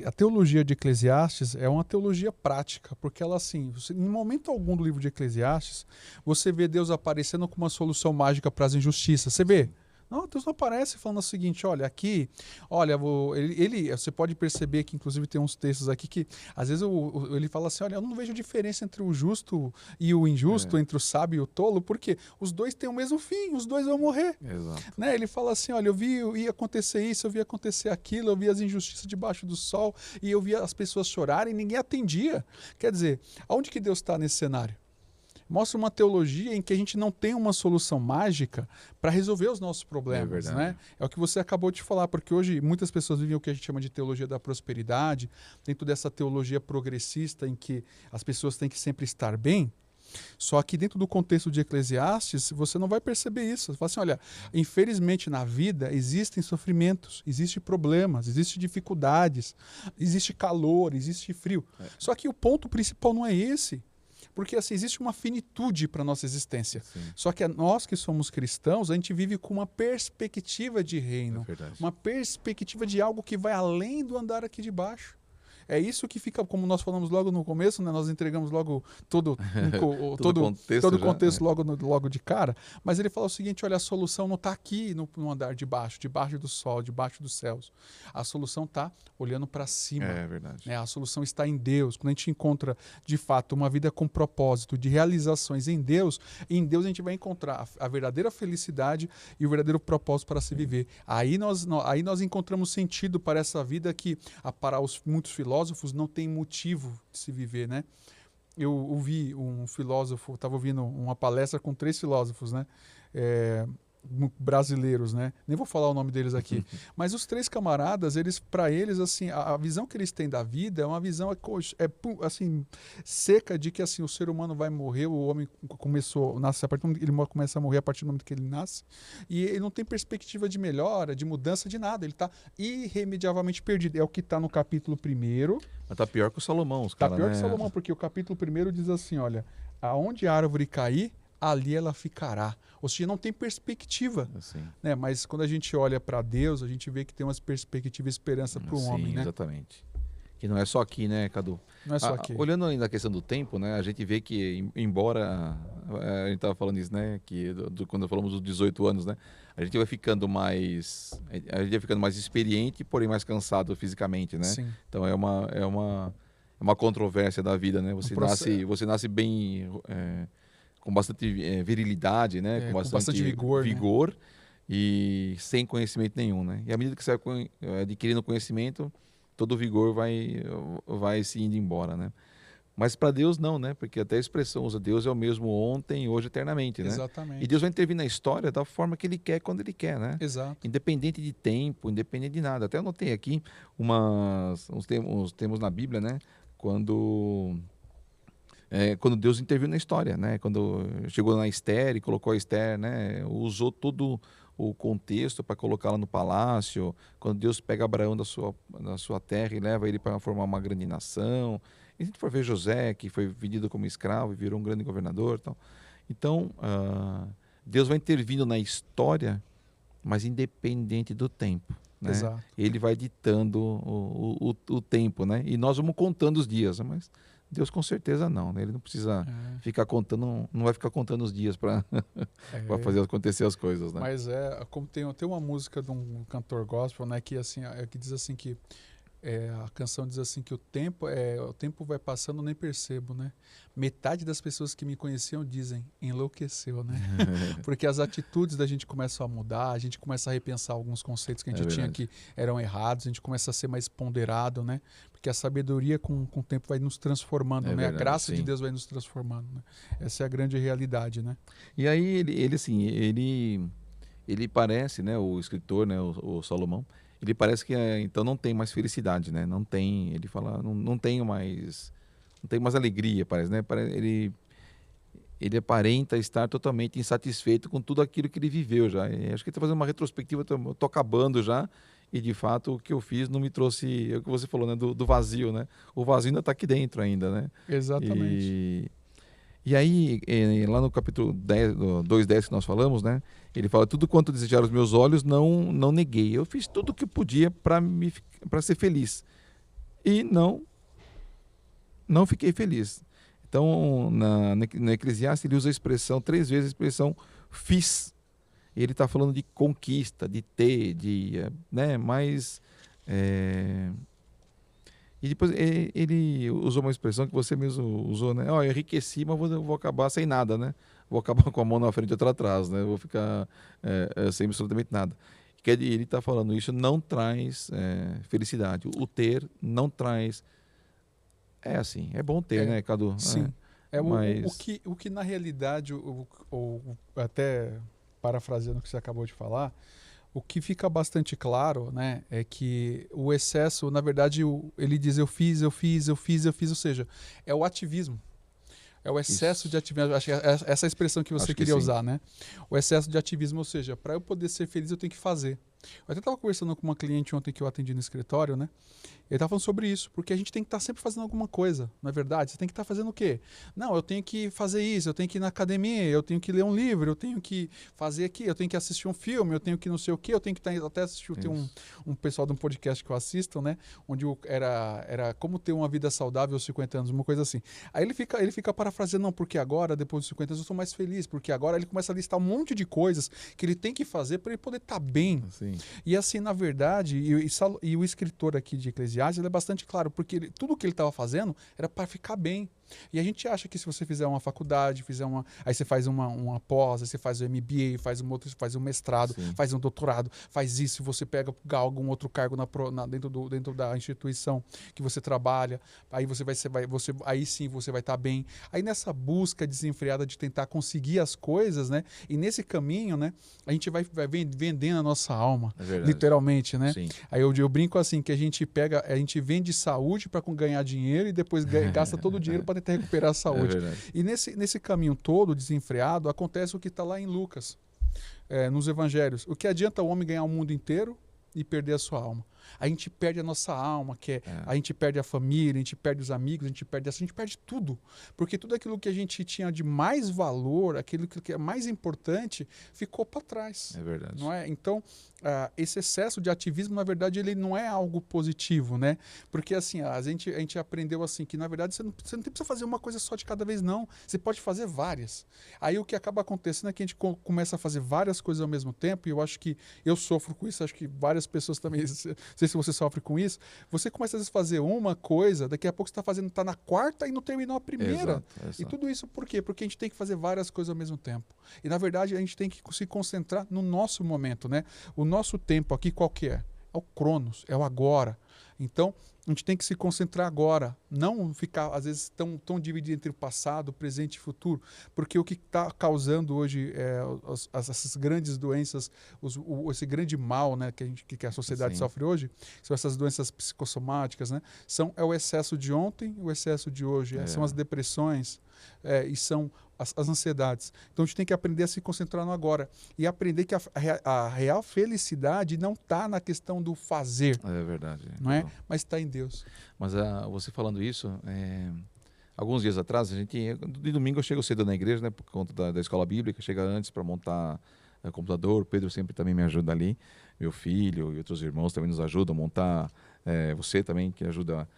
A teologia de Eclesiastes é uma teologia prática, porque ela, assim, em momento algum do livro de Eclesiastes, você vê Deus aparecendo com uma solução mágica para as injustiças. Você vê? Não, Deus não aparece falando o seguinte, olha, aqui, olha, você pode perceber que, inclusive, tem uns textos aqui que, às vezes, ele fala assim, olha, eu não vejo diferença entre o justo e o injusto, entre o sábio e o tolo, porque os dois têm o mesmo fim, os dois vão morrer. Exato. Né? Ele fala assim, olha, eu ia acontecer isso, eu vi acontecer aquilo, eu vi as injustiças debaixo do sol, e eu vi as pessoas chorarem e ninguém atendia. Quer dizer, aonde que Deus está nesse cenário? Mostra uma teologia em que a gente não tem uma solução mágica para resolver os nossos problemas, né? É o que você acabou de falar, porque hoje muitas pessoas vivem o que a gente chama de teologia da prosperidade, dentro dessa teologia progressista em que as pessoas têm que sempre estar bem. Só que dentro do contexto de Eclesiastes, você não vai perceber isso. Você fala assim, olha, infelizmente na vida existem sofrimentos, existem problemas, existem dificuldades, existe calor, existe frio. Só que o ponto principal não é esse. Porque assim, existe uma finitude para a nossa existência. Sim. Só que nós que somos cristãos, a gente vive com uma perspectiva de reino. Uma perspectiva de algo que vai além do andar aqui de baixo. É isso que fica, como nós falamos logo no começo, né? Nós entregamos logo todo o contexto logo de cara. Mas ele fala o seguinte, olha, a solução não está aqui no andar de baixo, debaixo do sol, debaixo dos céus. A solução está olhando para cima. É verdade. Né? A solução está em Deus. Quando a gente encontra, de fato, uma vida com propósito, de realizações em Deus a gente vai encontrar a verdadeira felicidade e o verdadeiro propósito para se viver. Aí nós encontramos sentido para essa vida que, para muitos filósofos, não tem motivo de se viver, né? Eu ouvi um filósofo, estava ouvindo uma palestra com 3 filósofos, né? brasileiros, né? Nem vou falar o nome deles aqui. Mas os 3 camaradas, para eles, assim, a visão que eles têm da vida é uma visão assim, seca de que assim, o ser humano vai morrer, o homem nasce a partir do momento que ele começa a morrer a partir do momento que ele nasce, e ele não tem perspectiva de melhora, de mudança, de nada. Ele está irremediavelmente perdido. É o que está no capítulo 1º. Mas tá pior que o Salomão, os Tá caras, pior né? que Salomão, porque o capítulo 1º diz assim, olha, aonde a árvore cair, ali ela ficará. Ou seja, não tem perspectiva. Assim. Né? Mas quando a gente olha para Deus, a gente vê que tem uma perspectiva e esperança para o homem, né? Exatamente. Que não é só aqui, né, Cadu? Não é só aqui. Olhando ainda a questão do tempo, né, a gente vê que, embora a gente estava falando isso, né, que quando falamos dos 18 anos, né, a gente vai ficando mais experiente, porém mais cansado fisicamente, né? Sim. Então é uma controvérsia da vida, né? Você nasce bem, com bastante virilidade, né? Com bastante vigor, né? E sem conhecimento nenhum, né? E à medida que você vai adquirindo conhecimento, todo o vigor vai se indo embora, né? Mas para Deus não, né? Porque até a expressão usa Deus é o mesmo ontem, hoje, eternamente, né? Exatamente. E Deus vai intervir na história da forma que Ele quer, quando Ele quer, né? Exato. Independente de tempo, independente de nada. Até anotei aqui uns termos na Bíblia, né? Quando Deus interviu na história, né? Quando chegou na Esther e colocou a Esther, né? Usou todo o contexto para colocá-la no palácio. Quando Deus pega Abraão da sua terra e leva ele para formar uma grande nação. E a gente for ver José, que foi vendido como escravo e virou um grande governador. Tal. Então, Deus vai intervindo na história, mas independente do tempo. Né? Exato. Ele vai ditando o tempo, né? E nós vamos contando os dias, mas Deus com certeza não, né? Ele não precisa ficar contando, não vai ficar contando os dias para fazer acontecer as coisas, né? Mas como tem uma música de um cantor gospel, né, que assim, que diz assim que a canção diz assim que o tempo vai passando, eu nem percebo, né? Metade das pessoas que me conheciam dizem, enlouqueceu, né? Porque as atitudes da gente começam a mudar, a gente começa a repensar alguns conceitos que a gente tinha que eram errados, a gente começa a ser mais ponderado, né? Porque a sabedoria com o tempo vai nos transformando, né? Verdade, a graça sim. de Deus vai nos transformando, né? Essa é a grande realidade, né? E aí ele parece, né? O escritor, né? O Salomão, ele parece que então não tem mais felicidade, né? Não tem, ele fala, não tem mais alegria, parece, né? Ele aparenta estar totalmente insatisfeito com tudo aquilo que ele viveu já. E acho que ele está fazendo uma retrospectiva, eu tô acabando já, e de fato o que eu fiz não me trouxe, é o que você falou, né? Do vazio, né? O vazio ainda está aqui dentro ainda, né? Exatamente. E aí, lá no capítulo 2:10 que nós falamos, né? Ele fala, tudo quanto desejaram os meus olhos, não neguei. Eu fiz tudo o que podia para ser feliz. E não fiquei feliz. Então, na Eclesiastes, ele usa a expressão, 3 vezes a expressão fiz. Ele está falando de conquista, de ter, né? Mas... E depois ele usou uma expressão que você mesmo usou, né? Eu enriqueci, mas vou acabar sem nada, né? Vou acabar com a mão na frente e outra atrás, né? Vou ficar sem absolutamente nada. Ele está falando, isso não traz felicidade. O ter não traz... É assim, é bom ter, né, Cadu? Sim. Mas... O que na realidade, até parafraseando o que você acabou de falar, o que fica bastante claro, né, é que o excesso, na verdade, ele diz eu fiz, ou seja, é o ativismo. É o excesso de ativismo. Acho que essa expressão que você queria usar, né? O excesso de ativismo, ou seja, para eu poder ser feliz eu tenho que fazer. Eu até estava conversando com uma cliente ontem que eu atendi no escritório, né? Ele estava falando sobre isso, porque a gente tem que estar sempre fazendo alguma coisa, não é verdade? Você tem que estar fazendo o quê? Não, eu tenho que fazer isso, eu tenho que ir na academia, eu tenho que ler um livro, eu tenho que fazer aqui, eu tenho que assistir um filme, eu tenho que não sei o quê, eu tenho que até assistir, tem um pessoal de um podcast que eu assisto, né? Onde era como ter uma vida saudável aos 50 anos, uma coisa assim. Aí ele fica parafraseando, não, porque agora, depois dos 50 anos, eu sou mais feliz, porque agora ele começa a listar um monte de coisas que ele tem que fazer para ele poder estar bem. Sim. E assim, na verdade, e o escritor aqui de Eclesiastes, ele é bastante claro, porque tudo que ele estava fazendo era para ficar bem. E a gente acha que se você fizer uma faculdade, aí você faz uma pós, aí você faz o MBA, faz um mestrado, Sim. faz um doutorado, faz isso, você pega algum outro cargo dentro da instituição que você trabalha, aí aí sim você vai estar bem. Aí nessa busca desenfreada de tentar conseguir as coisas, né? E nesse caminho, né? A gente vai vendendo a nossa alma, É verdade. literalmente, né? Sim. Aí eu brinco assim, que a gente vende saúde para ganhar dinheiro e depois gasta todo o dinheiro para tentar recuperar a É saúde. verdade. E nesse caminho todo, desenfreado, acontece o que está lá em Lucas, nos evangelhos. O que adianta o homem ganhar o mundo inteiro e perder a sua alma? A gente perde a nossa alma, a gente perde a família, a gente perde os amigos, a gente perde tudo. Porque tudo aquilo que a gente tinha de mais valor, aquilo que é mais importante, ficou para trás. É verdade. Não é? Então, esse excesso de ativismo, na verdade, ele não é algo positivo, né? Porque assim, a gente aprendeu assim que, na verdade, você não precisa fazer uma coisa só de cada vez, não. Você pode fazer várias. Aí o que acaba acontecendo é que a gente começa a fazer várias coisas ao mesmo tempo, e eu acho que eu sofro com isso, acho que várias pessoas também, não sei se você sofre com isso. Você começa às vezes a fazer uma coisa, daqui a pouco você está na quarta e não terminou a primeira. Exato. E tudo isso por quê? Porque a gente tem que fazer várias coisas ao mesmo tempo. E na verdade a gente tem que se concentrar no nosso momento, né? O nosso tempo aqui qual que é? É o Cronos, é o agora. Então, a gente tem que se concentrar agora, não ficar, às vezes, tão dividido entre o passado, presente e futuro, porque o que está causando hoje essas grandes doenças, esse grande mal, né, que a sociedade Sim. sofre hoje, são essas doenças psicossomáticas, né, é o excesso de ontem e o excesso de hoje, são as depressões e são as ansiedades. Então a gente tem que aprender a se concentrar no agora e aprender que a real felicidade não está na questão do fazer, É verdade. não é? Mas está em Deus. Mas você falando isso, alguns dias atrás, de domingo eu chego cedo na igreja, né, por conta da escola bíblica, chega antes para montar computador, o Pedro sempre também me ajuda ali, meu filho e outros irmãos também nos ajudam a montar, você também que ajuda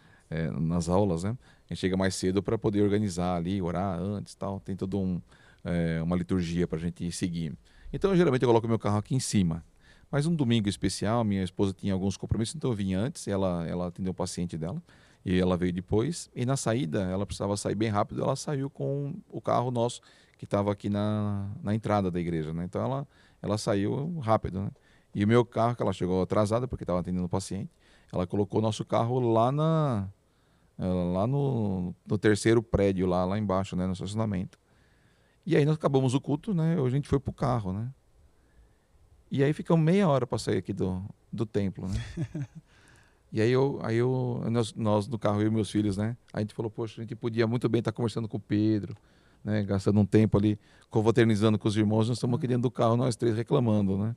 nas aulas, né? A gente chega mais cedo para poder organizar ali, orar antes, tal. Tem toda uma liturgia para a gente seguir. Então, geralmente eu coloco meu carro aqui em cima. Mas um domingo especial, minha esposa tinha alguns compromissos, então eu vim antes, ela atendeu o paciente dela e ela veio depois. E na saída, ela precisava sair bem rápido, ela saiu com o carro nosso que estava aqui na entrada da igreja, né? Então ela saiu rápido, né? E o meu carro, que ela chegou atrasada porque estava atendendo o paciente, ela colocou o nosso carro lá no terceiro prédio, lá embaixo, né, no estacionamento. E aí nós acabamos o culto, né, a gente foi pro carro, né. E aí ficamos meia hora para sair aqui do templo, né. E aí nós no carro, eu e meus filhos, né, a gente falou, poxa, a gente podia muito bem estar conversando com o Pedro, né, gastando um tempo ali, confraternizando com os irmãos, nós estamos aqui dentro do carro, nós três reclamando, né.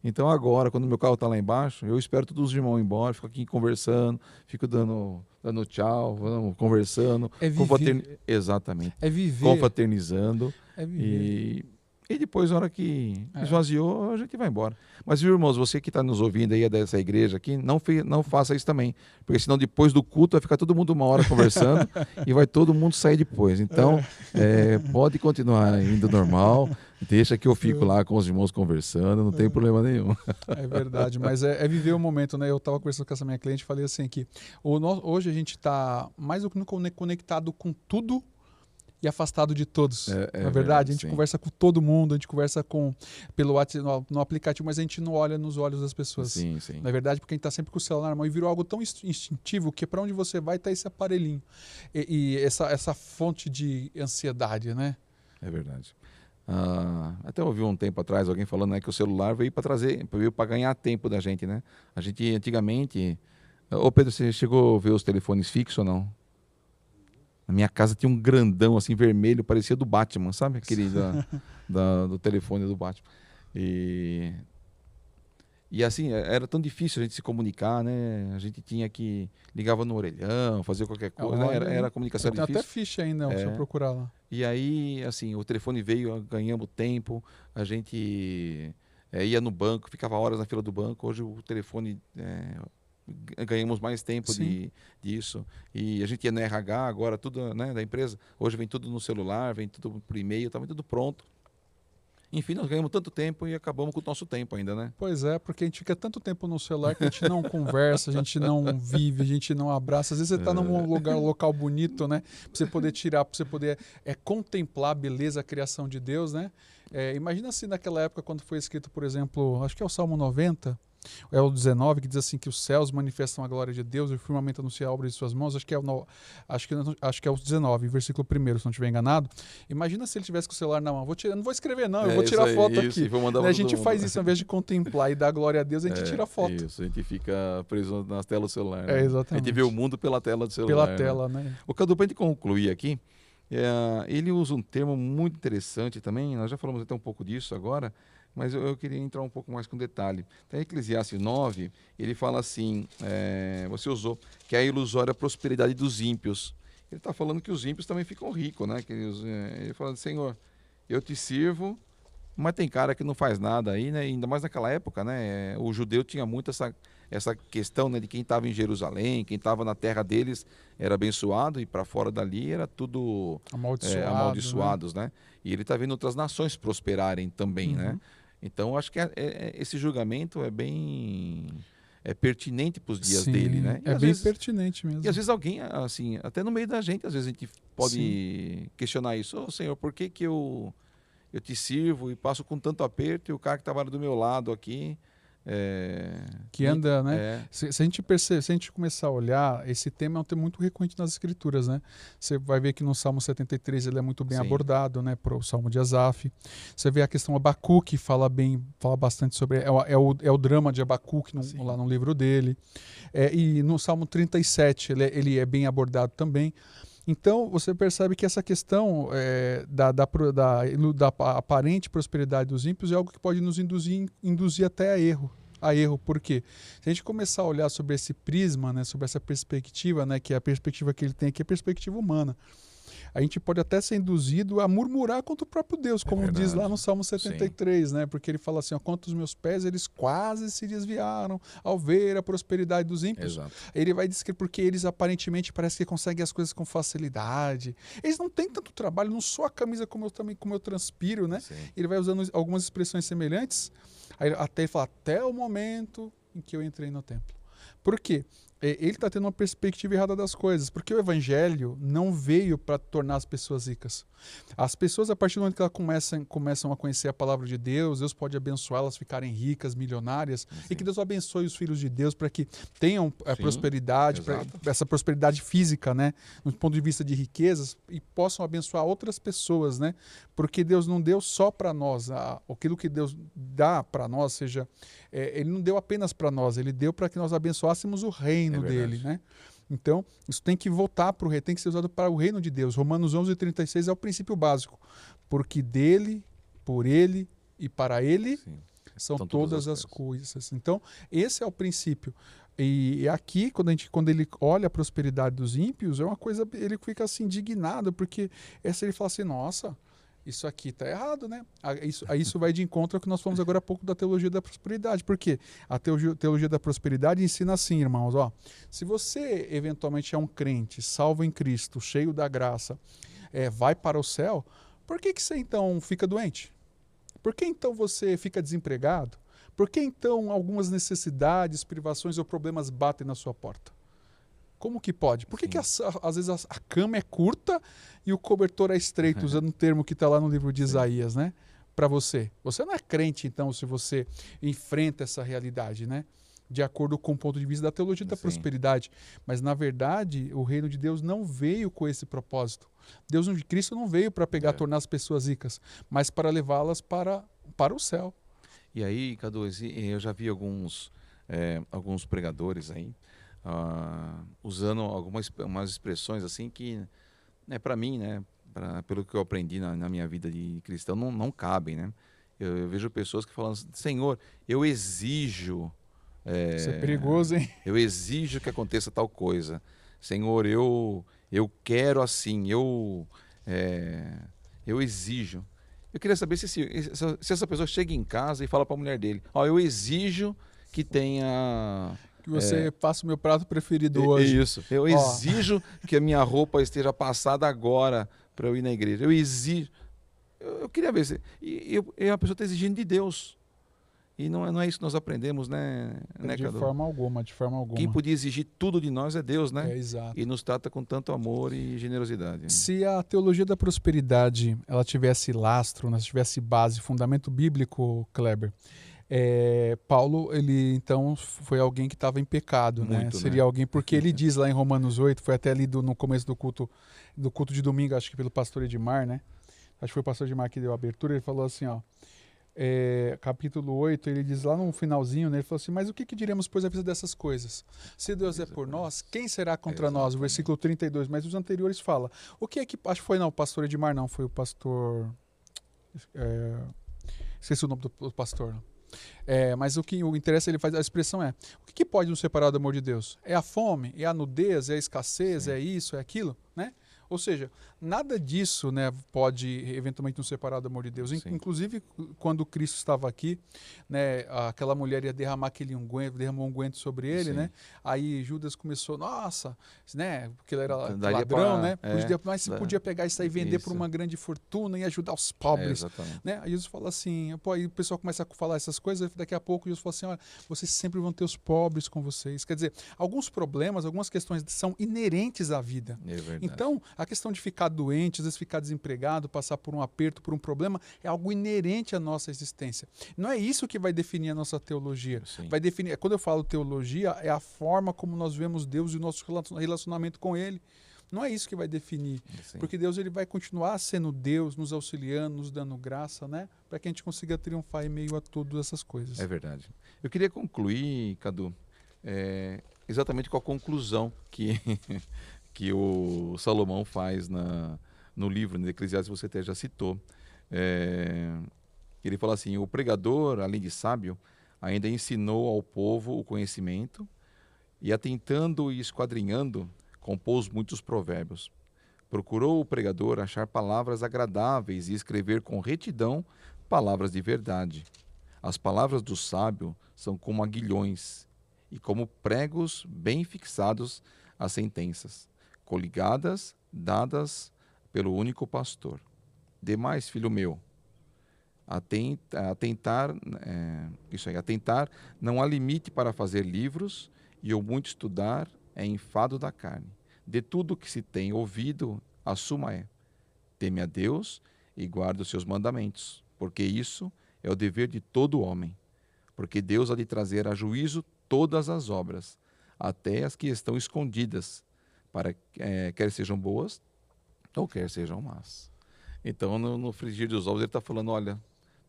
Então agora, quando meu carro está lá embaixo, eu espero todos os irmãos ir embora, fico aqui conversando, fico dando tchau, vamos conversando. É viver. Exatamente. É viver. Confraternizando. É viver. E depois, na hora que esvaziou, a gente vai embora. Mas, viu, irmãos, você que está nos ouvindo aí, é dessa igreja aqui, não faça isso também. Porque senão, depois do culto, vai ficar todo mundo uma hora conversando e vai todo mundo sair depois. Então, pode continuar indo normal. Deixa que eu fico lá com os irmãos conversando, não tem problema nenhum. É verdade, mas é viver o momento, né? Eu estava conversando com essa minha cliente e falei assim que hoje a gente está mais do que conectado com tudo e afastado de todos. Na verdade, a gente conversa com todo mundo, a gente conversa pelo WhatsApp, no aplicativo, mas a gente não olha nos olhos das pessoas. Sim, sim. Na verdade, porque a gente está sempre com o celular na mão e virou algo tão instintivo que para onde você vai está esse aparelhinho. E essa fonte de ansiedade, né? É verdade. Até ouvi um tempo atrás alguém falando, né, que o celular veio para ganhar tempo da gente, né? A gente antigamente... Ô Pedro, você chegou a ver os telefones fixos ou não? Na minha casa tinha um grandão assim vermelho, parecia do Batman, sabe? Aquele do telefone do Batman. E assim, era tão difícil a gente se comunicar, né? A gente tinha que... Ligava no orelhão, fazer qualquer coisa, né? Era a comunicação difícil. Tem até ficha ainda, deixa eu procurar lá. E aí, assim, o telefone veio, ganhamos tempo, a gente ia no banco, ficava horas na fila do banco. Hoje o telefone... ganhamos mais tempo disso. E a gente ia no RH, agora tudo, né, da empresa. Hoje vem tudo no celular, vem tudo por e-mail, tá tudo pronto. Enfim, nós ganhamos tanto tempo e acabamos com o nosso tempo ainda, né? Pois é, porque a gente fica tanto tempo no celular que a gente não conversa, a gente não vive, a gente não abraça. Às vezes você está num local bonito, né? Para você poder tirar, para você poder contemplar a beleza, a criação de Deus, né? Imagina se naquela época, quando foi escrito, por exemplo, acho que é o Salmo 90, é o 19, que diz assim que os céus manifestam a glória de Deus e o firmamento anuncia a obra de suas mãos. Acho que é o 19, versículo 1, se não estiver enganado. Imagina se ele tivesse com o celular na mão. Não vou escrever não, eu vou tirar foto aqui. Vou mandar a gente faz isso, ao invés de contemplar e dar glória a Deus, a gente tira foto. Isso, a gente fica preso nas telas do celular. Né? Exatamente. A gente vê o mundo pela tela do celular. Pela tela, né? O Cadu, para a gente concluir aqui, ele usa um termo muito interessante também, nós já falamos até um pouco disso agora, mas eu queria entrar um pouco mais com detalhe. Então, em Eclesiastes 9, ele fala assim, você usou, que é a ilusória prosperidade dos ímpios. Ele está falando que os ímpios também ficam ricos, né? Ele fala, Senhor, eu te sirvo, mas tem cara que não faz nada aí, né? Ainda mais naquela época, né? O judeu tinha muito essa questão, né, de quem estava em Jerusalém, quem estava na terra deles era abençoado e para fora dali era tudo amaldiçoados, né? E ele está vendo outras nações prosperarem também, né? Então, acho que esse julgamento é bem pertinente para os dias dele, né? E bem pertinente mesmo. E às vezes alguém, assim, até no meio da gente, às vezes a gente pode questionar isso. Senhor, por que eu te sirvo e passo com tanto aperto e o cara que estava do meu lado aqui... que anda, né? Se a gente começar a olhar, esse tema é um tema muito recorrente nas escrituras, né? Você vai ver que no Salmo 73 ele é muito bem abordado, né? Para o Salmo de Asaf. Você vê a questão Abacuque fala bastante sobre, é o drama de Abacuque lá no livro dele. E no Salmo 37 ele é bem abordado também. Então, você percebe que essa questão da aparente prosperidade dos ímpios é algo que pode nos induzir até a erro. Por quê? Se a gente começar a olhar sobre esse prisma, né, sobre essa perspectiva, né, que é a perspectiva que ele tem aqui, é a perspectiva humana, a gente pode até ser induzido a murmurar contra o próprio Deus, como diz lá no Salmo 73, né? Porque ele fala assim, quanto os meus pés, eles quase se desviaram ao ver a prosperidade dos ímpios. Exato. Ele vai dizer que porque eles aparentemente parece que conseguem as coisas com facilidade. Eles não têm tanto trabalho, não só a camisa como eu transpiro, né? Sim. Ele vai usando algumas expressões semelhantes, até ele fala, até o momento em que eu entrei no templo. Por quê? Ele está tendo uma perspectiva errada das coisas, porque o evangelho não veio para tornar as pessoas ricas. As pessoas, a partir do momento que elas começam a conhecer a palavra de Deus pode abençoá-las, ficarem ricas, milionárias, e que Deus abençoe os filhos de Deus para que tenham prosperidade, essa prosperidade física, né, no ponto de vista de riquezas, e possam abençoar outras pessoas, né, porque Deus não deu só para nós, aquilo que Deus dá para nós, seja, Ele não deu apenas para nós, Ele deu para que nós abençoássemos o reino dele, né? Então, isso tem que voltar para o reino, tem que ser usado para o reino de Deus. Romanos 11:36 é o princípio básico. Porque dele, por ele e para ele são todas as coisas. Então, esse é o princípio. E aqui, quando ele olha a prosperidade dos ímpios, é uma coisa, ele fica assim indignado, porque ele fala assim, nossa, isso aqui está errado, né? Isso vai de encontro ao que nós falamos agora há pouco da teologia da prosperidade. Por quê? A teologia da prosperidade ensina assim, irmãos. Se você eventualmente é um crente, salvo em Cristo, cheio da graça, vai para o céu, por que você então fica doente? Por que então você fica desempregado? Por que então algumas necessidades, privações ou problemas batem na sua porta? Como que pode? Por que às vezes a cama é curta e o cobertor é estreito, usando um termo que está lá no livro de Isaías, né? Para você. Você não é crente, então, se você enfrenta essa realidade, né? De acordo com o ponto de vista da teologia da prosperidade. Mas, na verdade, o reino de Deus não veio com esse propósito. Deus de Cristo não veio para tornar as pessoas ricas, mas para levá-las para o céu. E aí, Cadu, eu já vi alguns pregadores aí, usando umas expressões assim que, né, para mim, né, pelo que eu aprendi na minha vida de cristão, não cabem, né? Eu vejo pessoas que falam, Senhor, eu exijo... Isso é perigoso, hein? Eu exijo que aconteça tal coisa. Senhor, eu quero assim, eu exijo. Eu queria saber se essa pessoa chega em casa e fala para a mulher dele, eu exijo que tenha... Que você faça o meu prato preferido hoje. Isso. Eu exijo que a minha roupa esteja passada agora para eu ir na igreja. Eu exijo. Eu queria ver se... E a pessoa está exigindo de Deus. E não é isso que nós aprendemos, né, De forma alguma, de forma alguma. Quem podia exigir tudo de nós é Deus, né? É, exato. E nos trata com tanto amor e generosidade. Se a teologia da prosperidade ela tivesse lastro, né, se tivesse base, fundamento bíblico, Kleber, Paulo, ele então foi alguém que estava em pecado, né? Muito, Seria né? alguém, porque ele diz lá em Romanos 8, foi até lido no começo do culto de domingo, acho que pelo pastor Edmar, né? Acho que foi o pastor Edmar que deu a abertura, ele falou assim, ó, capítulo 8, ele diz lá no finalzinho, né, ele falou assim, mas o que diremos, pois, a vista dessas coisas? Se Deus é por nós, quem será contra nós? O versículo 32, mas os anteriores fala. O que é que, acho que foi, não, o pastor Edmar não, foi o pastor, esqueci o nome do pastor, não. Mas o que o interessa, ele faz, a expressão é, o que pode nos separar do amor de Deus? É a fome? É a nudez? É a escassez? Sim. É isso? É aquilo? Né? Ou seja, nada disso, né, pode eventualmente nos separar do amor de Deus. Inclusive, quando Cristo estava aqui, né, aquela mulher ia derramar aquele unguento, derramou um unguento sobre ele, né? Aí Judas começou, nossa, né, porque ele era ladrão, né? Mas se podia pegar isso aí e vender por uma grande fortuna e ajudar os pobres. Né? Aí Jesus fala assim, aí o pessoal começa a falar essas coisas, daqui a pouco Jesus fala assim, olha, vocês sempre vão ter os pobres com vocês. Quer dizer, alguns problemas, algumas questões são inerentes à vida. Então, a questão de ficar doente, às vezes ficar desempregado, passar por um aperto, por um problema, é algo inerente à nossa existência. Não é isso que vai definir a nossa teologia. Vai definir, quando eu falo teologia, é a forma como nós vemos Deus e o nosso relacionamento com Ele. Não é isso que vai definir. Porque Deus, ele vai continuar sendo Deus, nos auxiliando, nos dando graça, né? Para que a gente consiga triunfar em meio a todas essas coisas. É verdade. Eu queria concluir, Cadu, exatamente com a conclusão que o Salomão faz no livro de Eclesiastes, você até já citou. Ele fala assim, o pregador, além de sábio, ainda ensinou ao povo o conhecimento e, atentando e esquadrinhando, compôs muitos provérbios. Procurou o pregador achar palavras agradáveis e escrever com retidão palavras de verdade. As palavras do sábio são como aguilhões e como pregos bem fixados às sentenças, coligadas, dadas pelo único pastor. Demais, filho meu, atentar não há limite para fazer livros, e o muito estudar é enfado da carne. De tudo que se tem ouvido, a suma é: teme a Deus e guarda os seus mandamentos, porque isso é o dever de todo homem. Porque Deus há de trazer a juízo todas as obras, até as que estão escondidas, para quer sejam boas ou quer sejam más. Então, no frigir dos ovos, ele está falando, olha,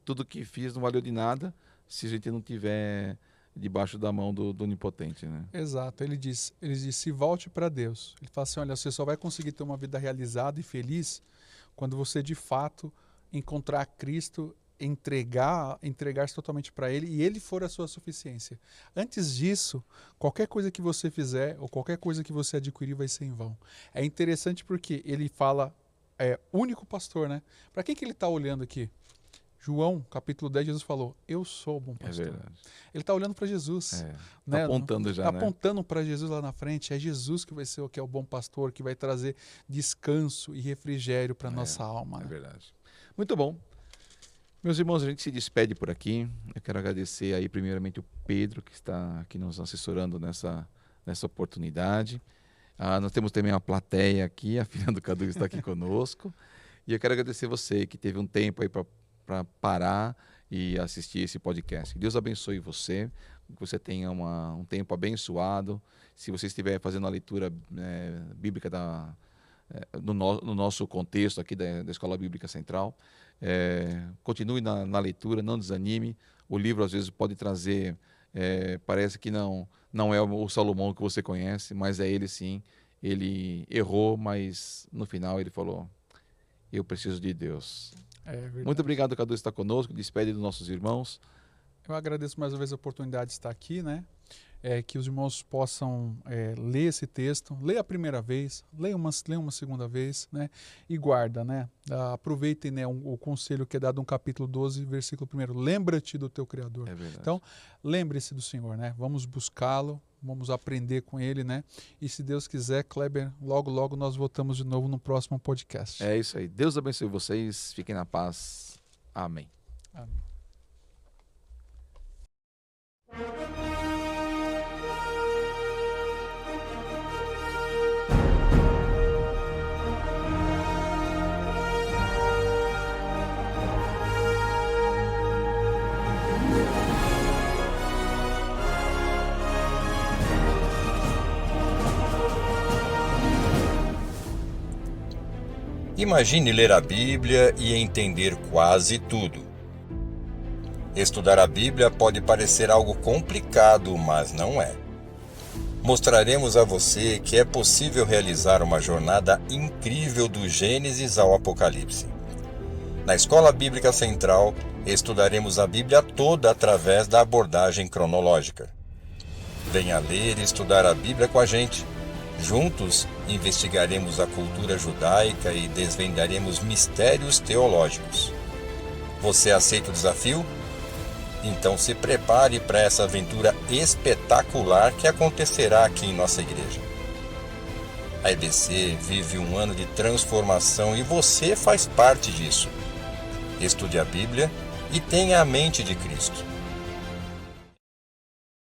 tudo que fiz não valeu de nada se a gente não tiver debaixo da mão do Onipotente, né? Exato. Ele diz, se volte para Deus. Ele fala assim, olha, você só vai conseguir ter uma vida realizada e feliz quando você, de fato, encontrar Cristo, entregar-se totalmente para Ele e Ele for a sua suficiência. Antes disso, qualquer coisa que você fizer ou qualquer coisa que você adquirir vai ser em vão. É interessante porque ele fala, único pastor, né? Para quem que ele está olhando aqui? João, capítulo 10, Jesus falou, eu sou o bom pastor. É verdade. Ele está olhando para Jesus. Né? Apontando já, Está apontando para Jesus lá na frente. É Jesus que vai ser o bom pastor, que vai trazer descanso e refrigério para a nossa alma. É né? verdade. Muito bom. Meus irmãos, a gente se despede por aqui. Eu quero agradecer aí primeiramente o Pedro, que está aqui nos assessorando nessa oportunidade. Nós temos também uma plateia aqui, a filha do Cadu está aqui conosco. E eu quero agradecer você que teve um tempo aí para parar e assistir esse podcast. Que Deus abençoe você, que você tenha um tempo abençoado. Se você estiver fazendo a leitura bíblica no nosso contexto aqui da Escola Bíblica Central, continue na leitura, não desanime. O livro às vezes pode trazer, parece que não é o Salomão que você conhece, mas é ele sim. Ele errou, mas no final ele falou, eu preciso de Deus. Muito obrigado, Cadu, por estar conosco. Despede dos nossos irmãos. Eu agradeço mais uma vez a oportunidade de estar aqui, né? Que os irmãos possam ler esse texto, leia a primeira vez, leia uma segunda vez, né? E guarda, né? Aproveitem, né, o conselho que é dado no capítulo 12, versículo 1. Lembra-te do teu Criador. É verdade. Então, lembre-se do Senhor, né? Vamos buscá-lo, vamos aprender com ele, né? E se Deus quiser, Kleber, logo, logo nós voltamos de novo no próximo podcast. É isso aí. Deus abençoe vocês. Fiquem na paz. Amém. Amém. Imagine ler a Bíblia e entender quase tudo. Estudar a Bíblia pode parecer algo complicado, mas não é. Mostraremos a você que é possível realizar uma jornada incrível do Gênesis ao Apocalipse. Na Escola Bíblica Central, estudaremos a Bíblia toda através da abordagem cronológica. Venha ler e estudar a Bíblia com a gente. Juntos, investigaremos a cultura judaica e desvendaremos mistérios teológicos. Você aceita o desafio? Então se prepare para essa aventura espetacular que acontecerá aqui em nossa igreja. A EBC vive um ano de transformação e você faz parte disso. Estude a Bíblia e tenha a mente de Cristo.